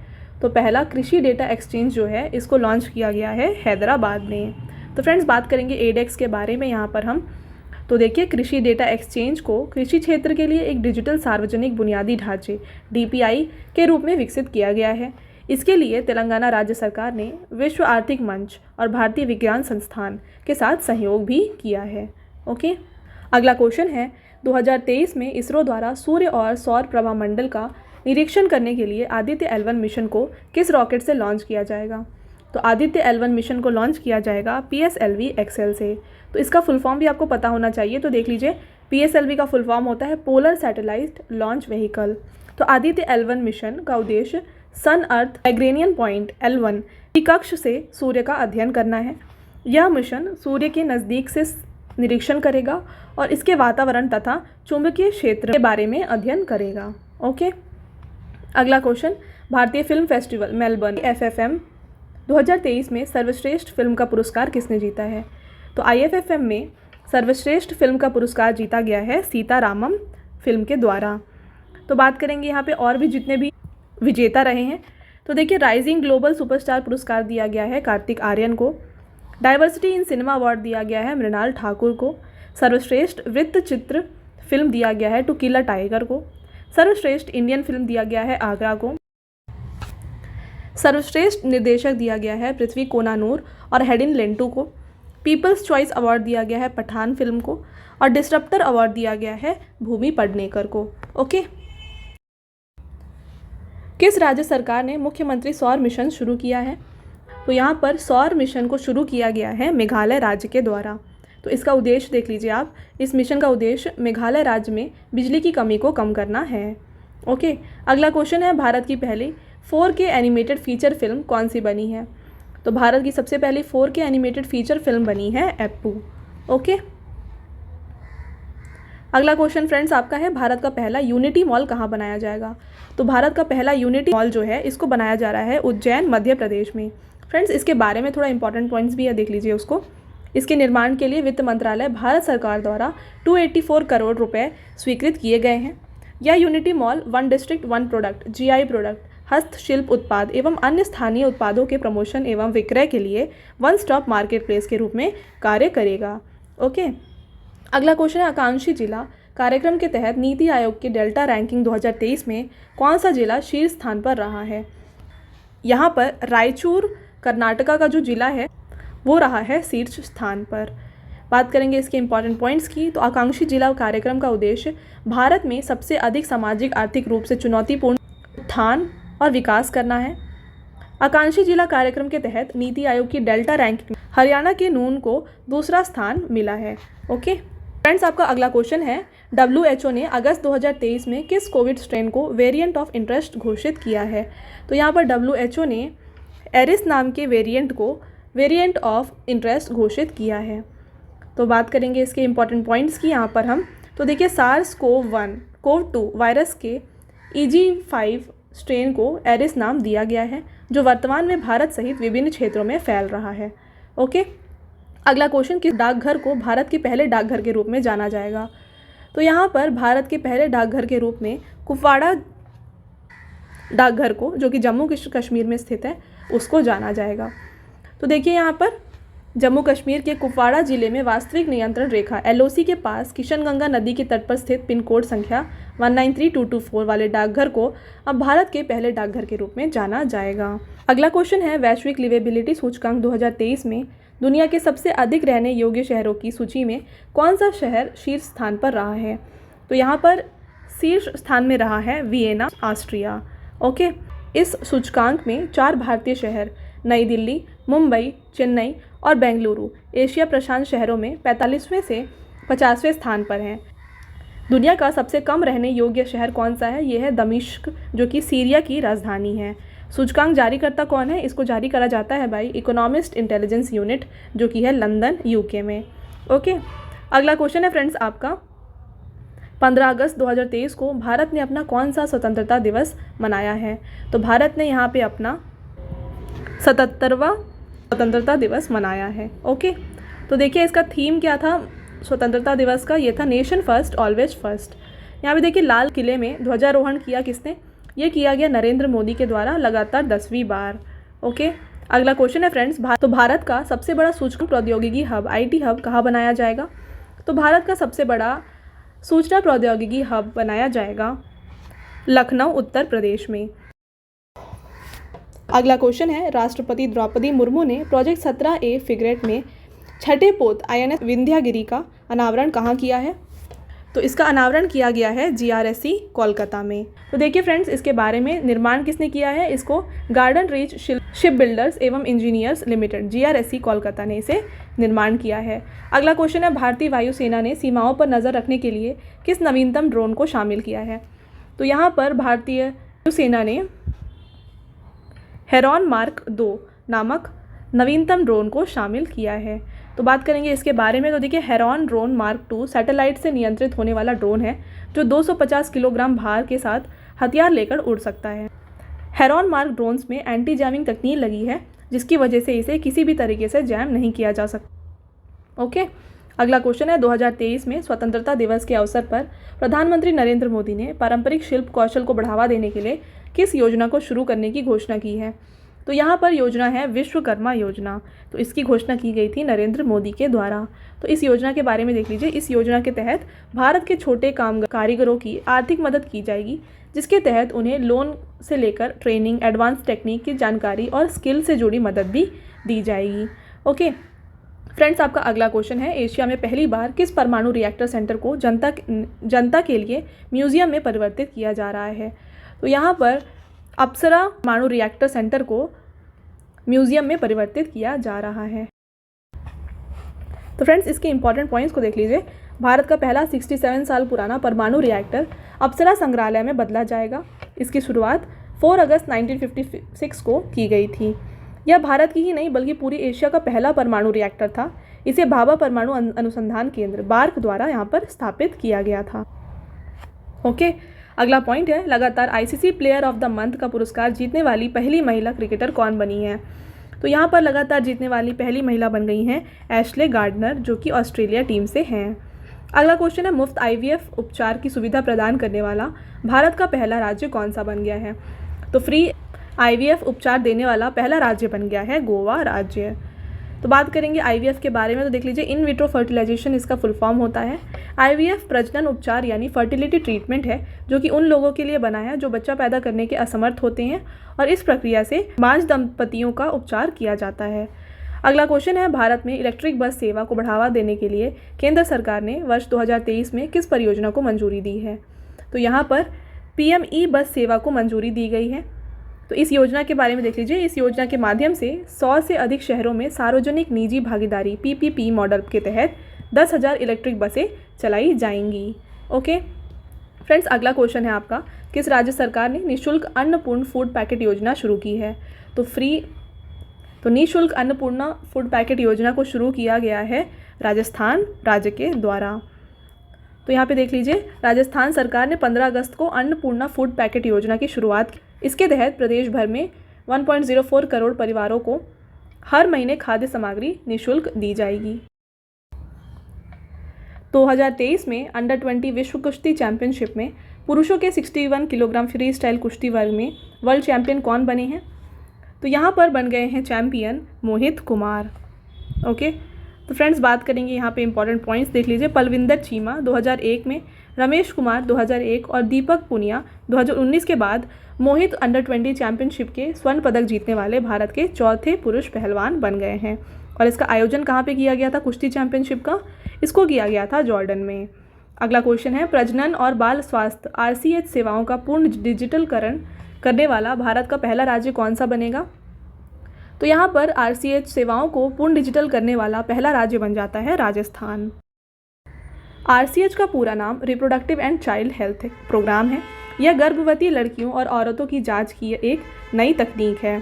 S1: तो पहला कृषि डेटा एक्सचेंज जो है इसको लॉन्च किया गया है हैदराबाद में। तो फ्रेंड्स, बात करेंगे एडेक्स के बारे में यहाँ पर हम। तो देखिए, कृषि डेटा एक्सचेंज को कृषि क्षेत्र के लिए एक डिजिटल सार्वजनिक बुनियादी ढांचे DPI के रूप में विकसित किया गया है। इसके लिए तेलंगाना राज्य सरकार ने विश्व आर्थिक मंच और भारतीय विज्ञान संस्थान के साथ सहयोग भी किया है। ओके, अगला क्वेश्चन है, 2023 में इसरो द्वारा सूर्य और सौर प्रभा मंडल का निरीक्षण करने के लिए आदित्य L1 मिशन को किस रॉकेट से लॉन्च किया जाएगा? तो आदित्य L1 मिशन को लॉन्च किया जाएगा PSLV XL से। तो इसका फुल फॉर्म भी आपको पता होना चाहिए। तो देख लीजिए, PSLV का फुल फॉर्म होता है पोलर सैटेलाइट लॉन्च व्हीकल। तो आदित्य L1 मिशन का उद्देश्य सन अर्थ एग्रेनियन पॉइंट L1 की कक्ष से सूर्य का अध्ययन करना है। यह मिशन सूर्य के नज़दीक से निरीक्षण करेगा और इसके वातावरण तथा चुंबकीय क्षेत्र के बारे में अध्ययन करेगा। ओके, अगला क्वेश्चन, भारतीय फिल्म फेस्टिवल मेलबर्न FFM 2023 में सर्वश्रेष्ठ फिल्म का पुरस्कार किसने जीता है? तो IFFM में सर्वश्रेष्ठ फिल्म का पुरस्कार जीता गया है सीतारामम फिल्म के द्वारा। तो बात करेंगे यहाँ पे और भी जितने भी विजेता रहे हैं। तो देखिए, राइजिंग ग्लोबल सुपरस्टार पुरस्कार दिया गया है कार्तिक आर्यन को। डाइवर्सिटी इन सिनेमा अवार्ड दिया गया है मृणाल ठाकुर को। सर्वश्रेष्ठ वृत्त चित्र फिल्म दिया गया है टू किल अ टाइगर को। सर्वश्रेष्ठ इंडियन फिल्म दिया गया है आगरा को। सर्वश्रेष्ठ निर्देशक दिया गया है पृथ्वी कोनानूर और हेडिन लेंटू को। पीपल्स चॉइस अवार्ड दिया गया है पठान फिल्म को। और डिस्रप्टर अवार्ड दिया गया है भूमि पेडनेकर को। ओके, किस राज्य सरकार ने मुख्यमंत्री सौर मिशन शुरू किया है? तो यहाँ पर सौर मिशन को शुरू किया गया है मेघालय राज्य के द्वारा। तो इसका उद्देश्य देख लीजिए आप, इस मिशन का उद्देश्य मेघालय राज्य में बिजली की कमी को कम करना है। ओके, अगला क्वेश्चन है, भारत की पहली 4K एनिमेटेड फीचर फिल्म कौन सी बनी है? तो भारत की सबसे पहली 4K एनिमेटेड फीचर फिल्म बनी है एप्पू। ओके, अगला क्वेश्चन फ्रेंड्स आपका है, भारत का पहला यूनिटी मॉल कहाँ बनाया जाएगा? तो भारत का पहला यूनिटी मॉल जो है इसको बनाया जा रहा है उज्जैन मध्य प्रदेश में। फ्रेंड्स, इसके बारे में थोड़ा इंपॉर्टेंट पॉइंट्स भी है, देख लीजिए उसको। इसके निर्माण के लिए वित्त मंत्रालय भारत सरकार द्वारा 284 करोड़ रुपए स्वीकृत किए गए हैं। यह unity mall 1 district 1 product GI product, हस्तशिल्प उत्पाद एवं अन्य स्थानीय उत्पादों के प्रमोशन एवं विक्रय के लिए वन स्टॉप मार्केट प्लेस के रूप में कार्य करेगा। ओके, अगला क्वेश्चन है, आकांक्षी जिला कार्यक्रम के तहत नीति आयोग के डेल्टा रैंकिंग 2023 में कौन सा जिला शीर्ष स्थान पर रहा है? यहाँ पर रायचूर कर्नाटका का जो जिला है वो रहा है शीर्ष स्थान पर। बात करेंगे इसके इंपॉर्टेंट पॉइंट्स की। तो आकांक्षी जिला कार्यक्रम का उद्देश्य भारत में सबसे अधिक सामाजिक आर्थिक रूप से चुनौतीपूर्ण उत्थान और विकास करना है। आकांक्षी जिला कार्यक्रम के तहत नीति आयोग की डेल्टा रैंकिंग हरियाणा के नून को दूसरा स्थान मिला है। ओके फ्रेंड्स, आपका अगला क्वेश्चन है, WHO ने अगस्त 2023 में किस कोविड स्ट्रेन को वेरिएंट ऑफ इंटरेस्ट घोषित किया है? तो यहाँ पर WHO ने एरिस नाम के वेरिएंट को वेरिएंट ऑफ इंटरेस्ट घोषित किया है। तो बात करेंगे इसके इंपॉर्टेंट पॉइंट्स की यहाँ पर हम। तो देखिए, SARS-CoV-2 वायरस के EG5 स्ट्रेन को एरिस नाम दिया गया है, जो वर्तमान में भारत सहित विभिन्न क्षेत्रों में फैल रहा है। ओके, अगला क्वेश्चन, किस डाकघर को भारत के पहले डाकघर के रूप में जाना जाएगा? तो यहाँ पर भारत के पहले डाकघर के रूप में कुपवाड़ा डाकघर को, जो कि जम्मू कश्मीर में स्थित है, उसको जाना जाएगा। तो देखिए, यहाँ पर जम्मू कश्मीर के कुपवाड़ा जिले में वास्तविक नियंत्रण रेखा LOC के पास किशनगंगा नदी के तट पर स्थित पिन कोड संख्या 193224 वाले डाकघर को अब भारत के पहले डाकघर के रूप में जाना जाएगा। अगला क्वेश्चन है, वैश्विक लिवेबिलिटी सूचकांक 2023 में दुनिया के सबसे अधिक रहने योग्य शहरों की सूची में कौन सा शहर शीर्ष स्थान पर रहा है? तो यहाँ पर शीर्ष स्थान में रहा है वियना, ऑस्ट्रिया। ओके, इस सूचकांक में 4 भारतीय शहर नई दिल्ली, मुंबई, चेन्नई और बेंगलुरु एशिया प्रशांत शहरों में 45वें से 50वें स्थान पर हैं। दुनिया का सबसे कम रहने योग्य शहर कौन सा है? ये है दमिश्क, जो कि सीरिया की राजधानी है। सूचकांक जारीकर्ता कौन है? इसको जारी करा जाता है भाई इकोनॉमिस्ट इंटेलिजेंस यूनिट, जो कि है लंदन, UK में। ओके, अगला क्वेश्चन है फ्रेंड्स आपका, 15 अगस्त 2023 को भारत ने अपना कौन सा स्वतंत्रता दिवस मनाया है? तो भारत ने यहाँ पे अपना 77वां स्वतंत्रता दिवस मनाया है। ओके, तो देखिए इसका थीम क्या था स्वतंत्रता दिवस का? ये था नेशन फर्स्ट ऑलवेज फर्स्ट। यहाँ पे देखिए लाल किले में ध्वजारोहण किया किसने? ये किया गया नरेंद्र मोदी के द्वारा लगातार 10वीं बार। ओके, अगला क्वेश्चन है फ्रेंड्स, तो भारत का सबसे बड़ा सूचना प्रौद्योगिकी हब IT हब कहाँ बनाया जाएगा? तो भारत का सबसे बड़ा सूचना प्रौद्योगिकी हब बनाया जाएगा लखनऊ, उत्तर प्रदेश में। अगला क्वेश्चन है, राष्ट्रपति द्रौपदी मुर्मू ने प्रोजेक्ट 17A फ्रिगेट में छठे पोत INS विंध्यागिरी का अनावरण कहाँ किया है? तो इसका अनावरण किया गया है GRSC कोलकाता में। तो देखिए फ्रेंड्स, इसके बारे में निर्माण किसने किया है? इसको गार्डन रीच शिप बिल्डर्स एवं इंजीनियर्स लिमिटेड GRSC कोलकाता ने इसे निर्माण किया है। अगला क्वेश्चन है, भारतीय वायुसेना ने सीमाओं पर नज़र रखने के लिए किस नवीनतम ड्रोन को शामिल किया है? तो यहाँ पर भारतीय वायुसेना ने हेरॉन मार्क 2 नामक नवीनतम ड्रोन को शामिल किया है। तो बात करेंगे इसके बारे में। तो देखिए, हेरॉन ड्रोन मार्क 2 सैटेलाइट से नियंत्रित होने वाला ड्रोन है, जो 250 किलोग्राम भार के साथ हथियार लेकर उड़ सकता है। हेरॉन मार्क ड्रोन्स में एंटी जैमिंग तकनीक लगी है, जिसकी वजह से इसे किसी भी तरीके से जैम नहीं किया जा सकता। ओके, अगला क्वेश्चन है 2023 में स्वतंत्रता दिवस के अवसर पर प्रधानमंत्री नरेंद्र मोदी ने पारंपरिक शिल्प कौशल को बढ़ावा देने के लिए किस योजना को शुरू करने की घोषणा की है। तो यहाँ पर योजना है विश्वकर्मा योजना। तो इसकी घोषणा की गई थी नरेंद्र मोदी के द्वारा। तो इस योजना के बारे में देख लीजिए। इस योजना के तहत भारत के छोटे कारीगरों की आर्थिक मदद की जाएगी, जिसके तहत उन्हें लोन से लेकर ट्रेनिंग, एडवांस टेक्निक की जानकारी और स्किल से जुड़ी मदद भी दी जाएगी। ओके फ्रेंड्स, आपका अगला क्वेश्चन है एशिया में पहली बार किस परमाणु रिएक्टर सेंटर को जनता के लिए म्यूजियम में परिवर्तित किया जा रहा है। तो यहाँ पर अप्सरा परमाणु रिएक्टर सेंटर को म्यूजियम में परिवर्तित किया जा रहा है। तो फ्रेंड्स, इसके इंपॉर्टेंट पॉइंट्स को देख लीजिए। भारत का पहला 67 साल पुराना परमाणु रिएक्टर अप्सरा संग्रहालय में बदला जाएगा। इसकी शुरुआत 4 अगस्त 1956 को की गई थी। यह भारत की ही नहीं बल्कि पूरी एशिया का पहला परमाणु रिएक्टर था। इसे भाभा परमाणु अनुसंधान केंद्र बार्क द्वारा यहाँ पर स्थापित किया गया था। ओके, अगला पॉइंट है लगातार ICC player of the month का पुरस्कार जीतने वाली पहली महिला क्रिकेटर कौन बनी है। तो यहाँ पर लगातार जीतने वाली पहली महिला बन गई हैं एशले गार्डनर, जो कि ऑस्ट्रेलिया टीम से हैं। अगला क्वेश्चन है मुफ्त आईवीएफ उपचार की सुविधा प्रदान करने वाला भारत का पहला राज्य कौन सा बन गया है। तो फ्री आईवीएफ उपचार देने वाला पहला राज्य बन गया है गोवा राज्य। तो बात करेंगे आईवीएफ के बारे में। तो देख लीजिए, इन विट्रो फर्टिलाइजेशन इसका फुल फॉर्म होता है। आईवीएफ प्रजनन उपचार यानी फर्टिलिटी ट्रीटमेंट है, जो कि उन लोगों के लिए बना है जो बच्चा पैदा करने के असमर्थ होते हैं, और इस प्रक्रिया से बांझ दंपतियों का उपचार किया जाता है। अगला क्वेश्चन है भारत में इलेक्ट्रिक बस सेवा को बढ़ावा देने के लिए केंद्र सरकार ने वर्ष 2023 में किस परियोजना को मंजूरी दी है। तो यहाँ पर पीएमई बस सेवा को मंजूरी दी गई है। तो इस योजना के बारे में देख लीजिए। इस योजना के माध्यम से 100 से अधिक शहरों में सार्वजनिक निजी भागीदारी पीपीपी मॉडल के तहत 10,000 इलेक्ट्रिक बसें चलाई जाएंगी। ओके फ्रेंड्स, अगला क्वेश्चन है आपका किस राज्य सरकार ने निःशुल्क अन्नपूर्ण फूड पैकेट योजना शुरू की है। तो निःशुल्क अन्नपूर्णा फूड पैकेट योजना को शुरू किया गया है राजस्थान राज्य के द्वारा। तो यहाँ पे देख लीजिए, राजस्थान सरकार ने 15 अगस्त को अन्नपूर्णा फूड पैकेट योजना की शुरुआत की। इसके तहत प्रदेश भर में 1.04 करोड़ परिवारों को हर महीने खाद्य सामग्री निःशुल्क दी जाएगी। 2023 में अंडर 20 विश्व कुश्ती चैंपियनशिप में पुरुषों के 61 किलोग्राम फ्री स्टाइल कुश्ती वर्ग में वर्ल्ड चैंपियन कौन बने हैं। तो यहाँ पर बन गए हैं चैंपियन मोहित कुमार। ओके, तो फ्रेंड्स बात करेंगे यहाँ पे इंपॉर्टेंट पॉइंट्स देख लीजिए। पलविंदर चीमा 2001 में, रमेश कुमार 2001 और दीपक पुनिया 2019 के बाद मोहित अंडर 20 चैंपियनशिप के स्वर्ण पदक जीतने वाले भारत के चौथे पुरुष पहलवान बन गए हैं। और इसका आयोजन कहाँ पे किया गया था कुश्ती चैंपियनशिप का? इसको किया गया था जॉर्डन में। अगला क्वेश्चन है प्रजनन और बाल स्वास्थ्य आरसीएच सेवाओं का पूर्ण डिजिटलकरण करने वाला भारत का पहला राज्य कौन सा बनेगा। तो यहाँ पर आरसीएच सेवाओं को पूर्ण डिजिटल करने वाला पहला राज्य बन जाता है राजस्थान। आरसीएच का पूरा नाम reproductive and child health programme है। यह गर्भवती लड़कियों और औरतों की जांच की एक नई तकनीक है।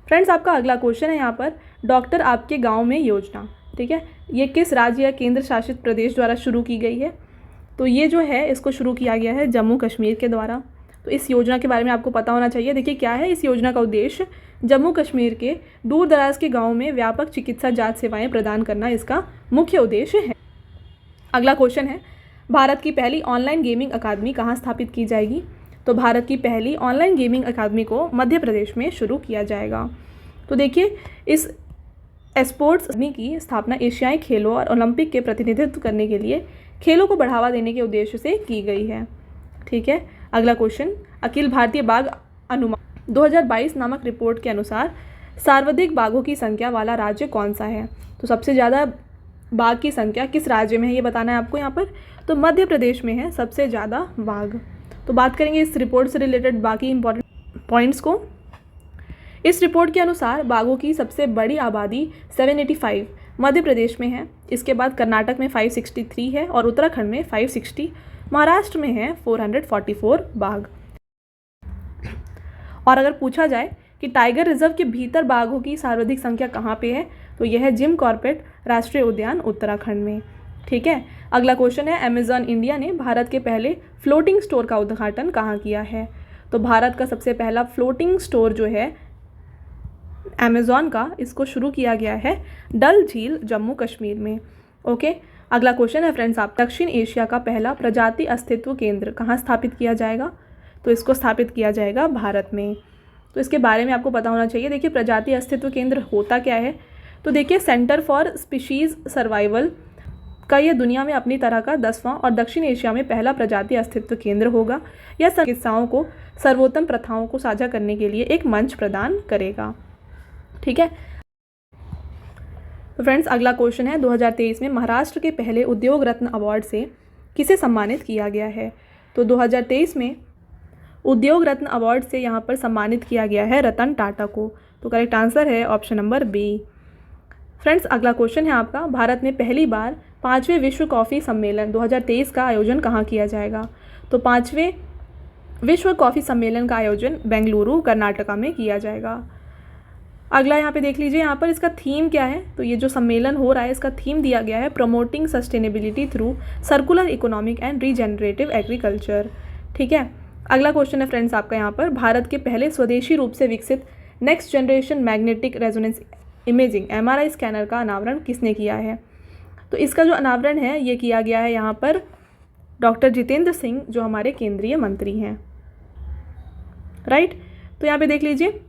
S1: फ्रेंड्स, आपका अगला क्वेश्चन है यहाँ पर डॉक्टर आपके गांव में योजना। ठीक है, ये किस राज्य या केंद्र शासित प्रदेश द्वारा शुरू की गई है। तो ये जो है इसको शुरू किया गया है जम्मू कश्मीर के द्वारा। तो इस योजना के बारे में आपको पता होना चाहिए। देखिए क्या है, इस योजना का उद्देश्य जम्मू कश्मीर के दूर दराज के गाँव में व्यापक चिकित्सा जांच सेवाएं प्रदान करना इसका मुख्य उद्देश्य है। अगला क्वेश्चन है भारत की पहली ऑनलाइन गेमिंग अकादमी कहाँ स्थापित की जाएगी। तो भारत की पहली ऑनलाइन गेमिंग अकादमी को मध्य प्रदेश में शुरू किया जाएगा। तो देखिए, इस स्पोर्ट्स अकादमी की स्थापना एशियाई खेलों और ओलंपिक के प्रतिनिधित्व करने के लिए खेलों को बढ़ावा देने के उद्देश्य से की गई है। ठीक है, अगला क्वेश्चन अखिल भारतीय बाघ अनुमान 2022 नामक रिपोर्ट के अनुसार सर्वाधिक बाघों की संख्या वाला राज्य कौन सा है। तो सबसे ज़्यादा बाघ की संख्या किस राज्य में है ये बताना है आपको यहाँ पर। तो मध्य प्रदेश में है सबसे ज़्यादा बाघ। तो बात करेंगे इस रिपोर्ट से रिलेटेड बाकी इंपॉर्टेंट पॉइंट्स को। इस रिपोर्ट के अनुसार बाघों की सबसे बड़ी आबादी 785 मध्य प्रदेश में है। इसके बाद कर्नाटक में 563 है और उत्तराखंड में 560, महाराष्ट्र में है 444 बाघ। और अगर पूछा जाए कि टाइगर रिजर्व के भीतर बाघों की सर्वाधिक संख्या कहाँ पे है, तो यह है जिम कॉर्बेट राष्ट्रीय उद्यान उत्तराखंड में। ठीक है, अगला क्वेश्चन है अमेजॉन इंडिया ने भारत के पहले फ्लोटिंग स्टोर का उद्घाटन कहाँ किया है। तो भारत का सबसे पहला फ्लोटिंग स्टोर जो है अमेजॉन का, इसको शुरू किया गया है डल झील जम्मू कश्मीर में। ओके, अगला क्वेश्चन है फ्रेंड्स, आप दक्षिण एशिया का पहला प्रजाति अस्तित्व केंद्र कहाँ स्थापित किया जाएगा? तो इसको स्थापित किया जाएगा भारत में। तो इसके बारे में आपको पता होना चाहिए। देखिए प्रजाति अस्तित्व केंद्र होता क्या है? तो देखिए सेंटर फॉर स्पीशीज़ सर्वाइवल का यह दुनिया में अपनी तरह का 10वां और दक्षिण एशिया में पहला प्रजाति अस्तित्व केंद्र होगा। यह चिकित्साओं को सर्वोत्तम प्रथाओं को साझा करने के लिए एक मंच प्रदान करेगा। ठीक है। तो फ्रेंड्स अगला क्वेश्चन है, 2023 में महाराष्ट्र के पहले उद्योग रत्न अवार्ड से किसे सम्मानित किया गया है? तो 2023 में उद्योग रत्न अवार्ड से यहाँ पर सम्मानित किया गया है रतन टाटा को। तो करेक्ट आंसर है ऑप्शन नंबर बी। फ्रेंड्स अगला क्वेश्चन है आपका, भारत में पहली बार 5वें विश्व कॉफ़ी सम्मेलन 2023 का आयोजन कहाँ किया जाएगा? तो 5वें विश्व कॉफ़ी सम्मेलन का आयोजन बेंगलुरु कर्नाटका में किया जाएगा। अगला यहाँ पे देख लीजिए, यहाँ पर इसका थीम क्या है? तो ये जो सम्मेलन हो रहा है इसका थीम दिया गया है promoting sustainability through circular economic and regenerative agriculture. ठीक है। अगला क्वेश्चन है फ्रेंड्स आपका यहाँ पर, भारत के पहले स्वदेशी रूप से विकसित next generation magnetic resonance imaging MRI scanner का अनावरण किसने किया है? तो इसका जो अनावरण है ये किया गया है यहाँ पर डॉक्टर जितेंद्र सिंह, जो हमारे केंद्रीय मंत्री हैं। राइट। तो यहाँ पे देख लीजिए,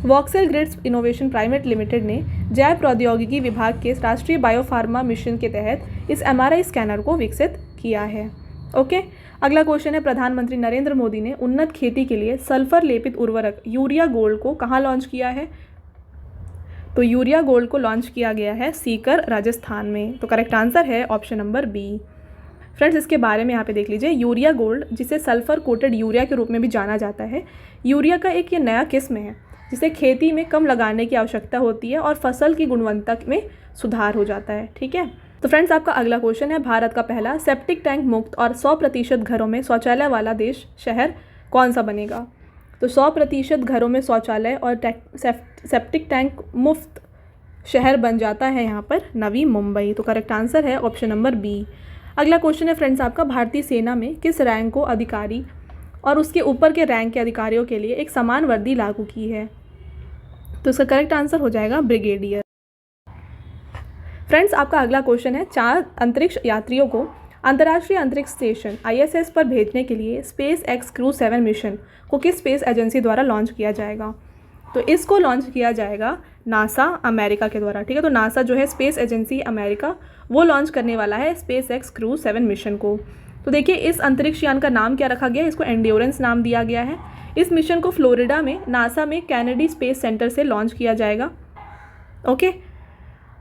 S1: voxel grids innovation private limited ने जैव प्रौद्योगिकी विभाग के राष्ट्रीय बायोफार्मा मिशन के तहत इस MRI स्कैनर को विकसित किया है। ओके। अगला क्वेश्चन है, प्रधानमंत्री नरेंद्र मोदी ने उन्नत खेती के लिए सल्फर लेपित उर्वरक यूरिया गोल्ड को कहाँ लॉन्च किया है? तो यूरिया गोल्ड को लॉन्च किया गया है सीकर राजस्थान में। तो करेक्ट आंसर है ऑप्शन नंबर बी। फ्रेंड्स इसके बारे में यहाँ पे देख लीजिए, यूरिया गोल्ड जिसे सल्फर कोटेड यूरिया के रूप में भी जाना जाता है, यूरिया का एक ये नया किस्म है जिसे खेती में कम लगाने की आवश्यकता होती है और फसल की गुणवत्ता में सुधार हो जाता है। ठीक है। तो फ्रेंड्स आपका अगला क्वेश्चन है, भारत का पहला सेप्टिक टैंक मुक्त और 100% घरों में शौचालय वाला देश शहर कौन सा बनेगा? तो 100% घरों में शौचालय और सेप्टिक टैंक मुफ्त शहर बन जाता है यहाँ पर नवी मुंबई। तो करेक्ट आंसर है ऑप्शन नंबर बी। अगला क्वेश्चन है फ्रेंड्स आपका, भारतीय सेना में किस रैंक को अधिकारी और उसके ऊपर के रैंक के अधिकारियों के लिए एक समान वर्दी लागू की है? तो इसका करेक्ट आंसर हो जाएगा ब्रिगेडियर। फ्रेंड्स आपका अगला क्वेश्चन है, 4 अंतरिक्ष यात्रियों को अंतर्राष्ट्रीय अंतरिक्ष स्टेशन ISS पर भेजने के लिए स्पेस एक्स क्रू 7 मिशन को किस स्पेस एजेंसी द्वारा लॉन्च किया जाएगा? तो इसको लॉन्च किया जाएगा नासा अमेरिका के द्वारा। ठीक है। तो नासा जो है स्पेस एजेंसी अमेरिका, वो लॉन्च करने वाला है स्पेस एक्स क्रू 7 मिशन को। तो देखिए इस अंतरिक्ष यान का नाम क्या रखा गया है? इसको एंड्योरेंस नाम दिया गया है। इस मिशन को फ्लोरिडा में नासा में कैनेडी स्पेस सेंटर से लॉन्च किया जाएगा। ओके।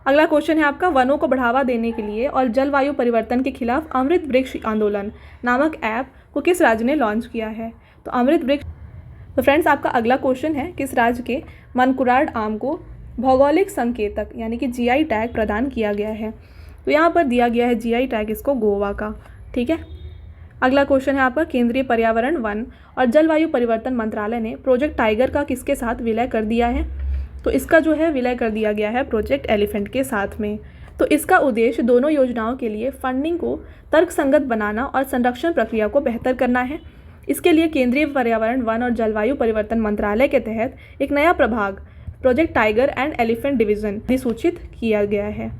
S1: अगला क्वेश्चन है आपका, वनों को बढ़ावा देने के लिए और जलवायु परिवर्तन के खिलाफ अमृत वृक्ष आंदोलन नामक ऐप को किस राज्य ने लॉन्च किया है? तो अमृत वृक्ष। तो फ्रेंड्स आपका अगला क्वेश्चन है, किस राज्य के मनकुराड आम को भौगोलिक संकेतक यानी कि GI टैग प्रदान किया गया है? तो यहाँ पर दिया गया है GI टैग इसको गोवा का। ठीक है। अगला क्वेश्चन है आपका, केंद्रीय पर्यावरण वन और जलवायु परिवर्तन मंत्रालय ने प्रोजेक्ट टाइगर का किसके साथ विलय कर दिया है? तो इसका जो है विलय कर दिया गया है प्रोजेक्ट एलिफेंट के साथ में। तो इसका उद्देश्य दोनों योजनाओं के लिए फंडिंग को तर्कसंगत बनाना और संरक्षण प्रक्रिया को बेहतर करना है। इसके लिए केंद्रीय पर्यावरण वन और जलवायु परिवर्तन मंत्रालय के तहत एक नया प्रभाग project tiger and elephant division अधिसूचित किया गया है।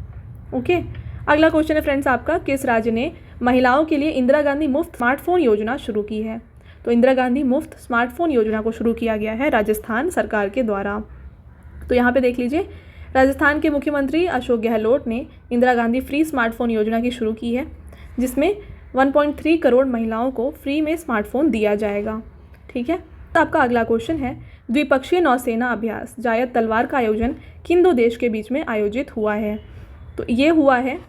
S1: ओके। अगला क्वेश्चन है फ्रेंड्स आपका, किस राज्य ने महिलाओं के लिए इंदिरा गांधी मुफ्त स्मार्टफोन योजना शुरू की है? तो इंदिरा गांधी मुफ्त स्मार्टफोन योजना को शुरू किया गया है राजस्थान सरकार के द्वारा। तो यहाँ पे देख लीजिए, राजस्थान के मुख्यमंत्री अशोक गहलोत ने इंदिरा गांधी फ्री स्मार्टफोन योजना की शुरू की है, जिसमें 1.3 करोड़ महिलाओं को फ्री में स्मार्टफोन दिया जाएगा। ठीक है। तो आपका अगला क्वेश्चन है, द्विपक्षीय नौसेना अभ्यास जायद तलवार का आयोजन किन 2 देश के बीच में आयोजित हुआ है? तो ये हुआ है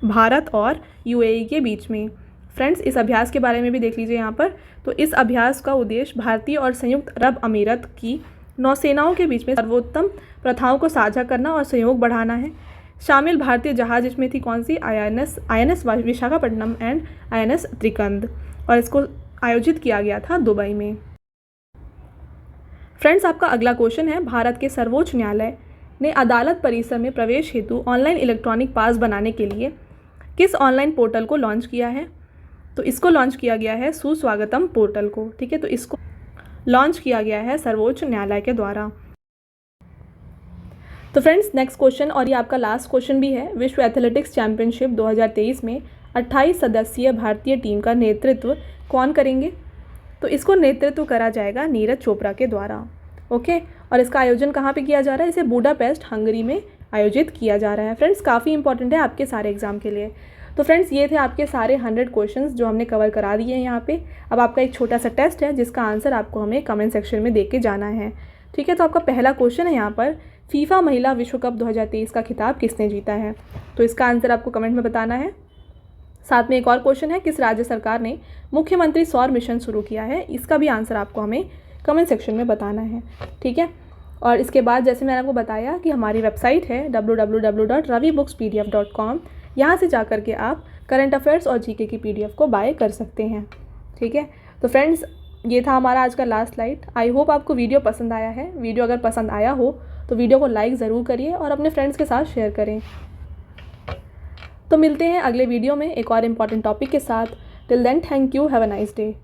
S1: भारत और UAE के बीच में। फ्रेंड्स इस अभ्यास के बारे में भी देख लीजिए यहाँ पर। तो इस अभ्यास का उद्देश्य भारतीय और संयुक्त अरब अमीरत की नौसेनाओं के बीच में सर्वोत्तम प्रथाओं को साझा करना और सहयोग बढ़ाना है। शामिल भारतीय जहाज इसमें थी कौन सी? INS विशाखापट्टनम एंड INS त्रिकंद, और इसको आयोजित किया गया था दुबई में। फ्रेंड्स आपका अगला क्वेश्चन है, भारत के सर्वोच्च न्यायालय ने अदालत परिसर में प्रवेश हेतु ऑनलाइन इलेक्ट्रॉनिक पास बनाने के लिए किस ऑनलाइन पोर्टल को लॉन्च किया है? तो इसको लॉन्च किया गया है सुस्वागतम पोर्टल को। ठीक है। तो इसको लॉन्च किया गया है सर्वोच्च न्यायालय के द्वारा। तो फ्रेंड्स नेक्स्ट क्वेश्चन, और ये आपका लास्ट क्वेश्चन भी है। विश्व एथलेटिक्स चैंपियनशिप 2023 में 28 सदस्यीय भारतीय टीम का नेतृत्व कौन करेंगे? तो इसको नेतृत्व करा जाएगा नीरज चोपड़ा के द्वारा। ओके, और इसका आयोजन कहाँ पे किया जा रहा है? इसे बुडापेस्ट हंगरी में आयोजित किया जा रहा है। फ्रेंड्स काफ़ी इंपॉर्टेंट है आपके सारे एग्जाम के लिए। तो फ्रेंड्स ये थे आपके सारे 100 क्वेश्चंस जो हमने कवर करा दिए हैं यहाँ पे। अब आपका एक छोटा सा टेस्ट है जिसका आंसर आपको हमें कमेंट सेक्शन में दे के जाना है। ठीक है, तो आपका पहला क्वेश्चन है यहाँ पर, फीफा महिला विश्व कप 2023 का खिताब किसने जीता है? तो इसका आंसर आपको कमेंट में बताना है। साथ में एक और क्वेश्चन है, किस राज्य सरकार ने मुख्यमंत्री सौर मिशन शुरू किया है? इसका भी आंसर आपको हमें कमेंट सेक्शन में बताना है। ठीक है, और इसके बाद जैसे मैंने आपको बताया कि हमारी वेबसाइट है www.ravibookspdf.com। यहाँ से जाकर के आप करंट अफेयर्स और जीके की पीडीएफ को बाय कर सकते हैं। ठीक है, तो फ्रेंड्स ये था हमारा आज का लास्ट स्लाइड। आई होप आपको वीडियो पसंद आया है। वीडियो अगर पसंद आया हो तो वीडियो को लाइक ज़रूर करिए और अपने फ्रेंड्स के साथ शेयर करें। तो मिलते हैं अगले वीडियो में एक और इम्पॉर्टेंट टॉपिक के साथ। Till then, thank you, have a nice day.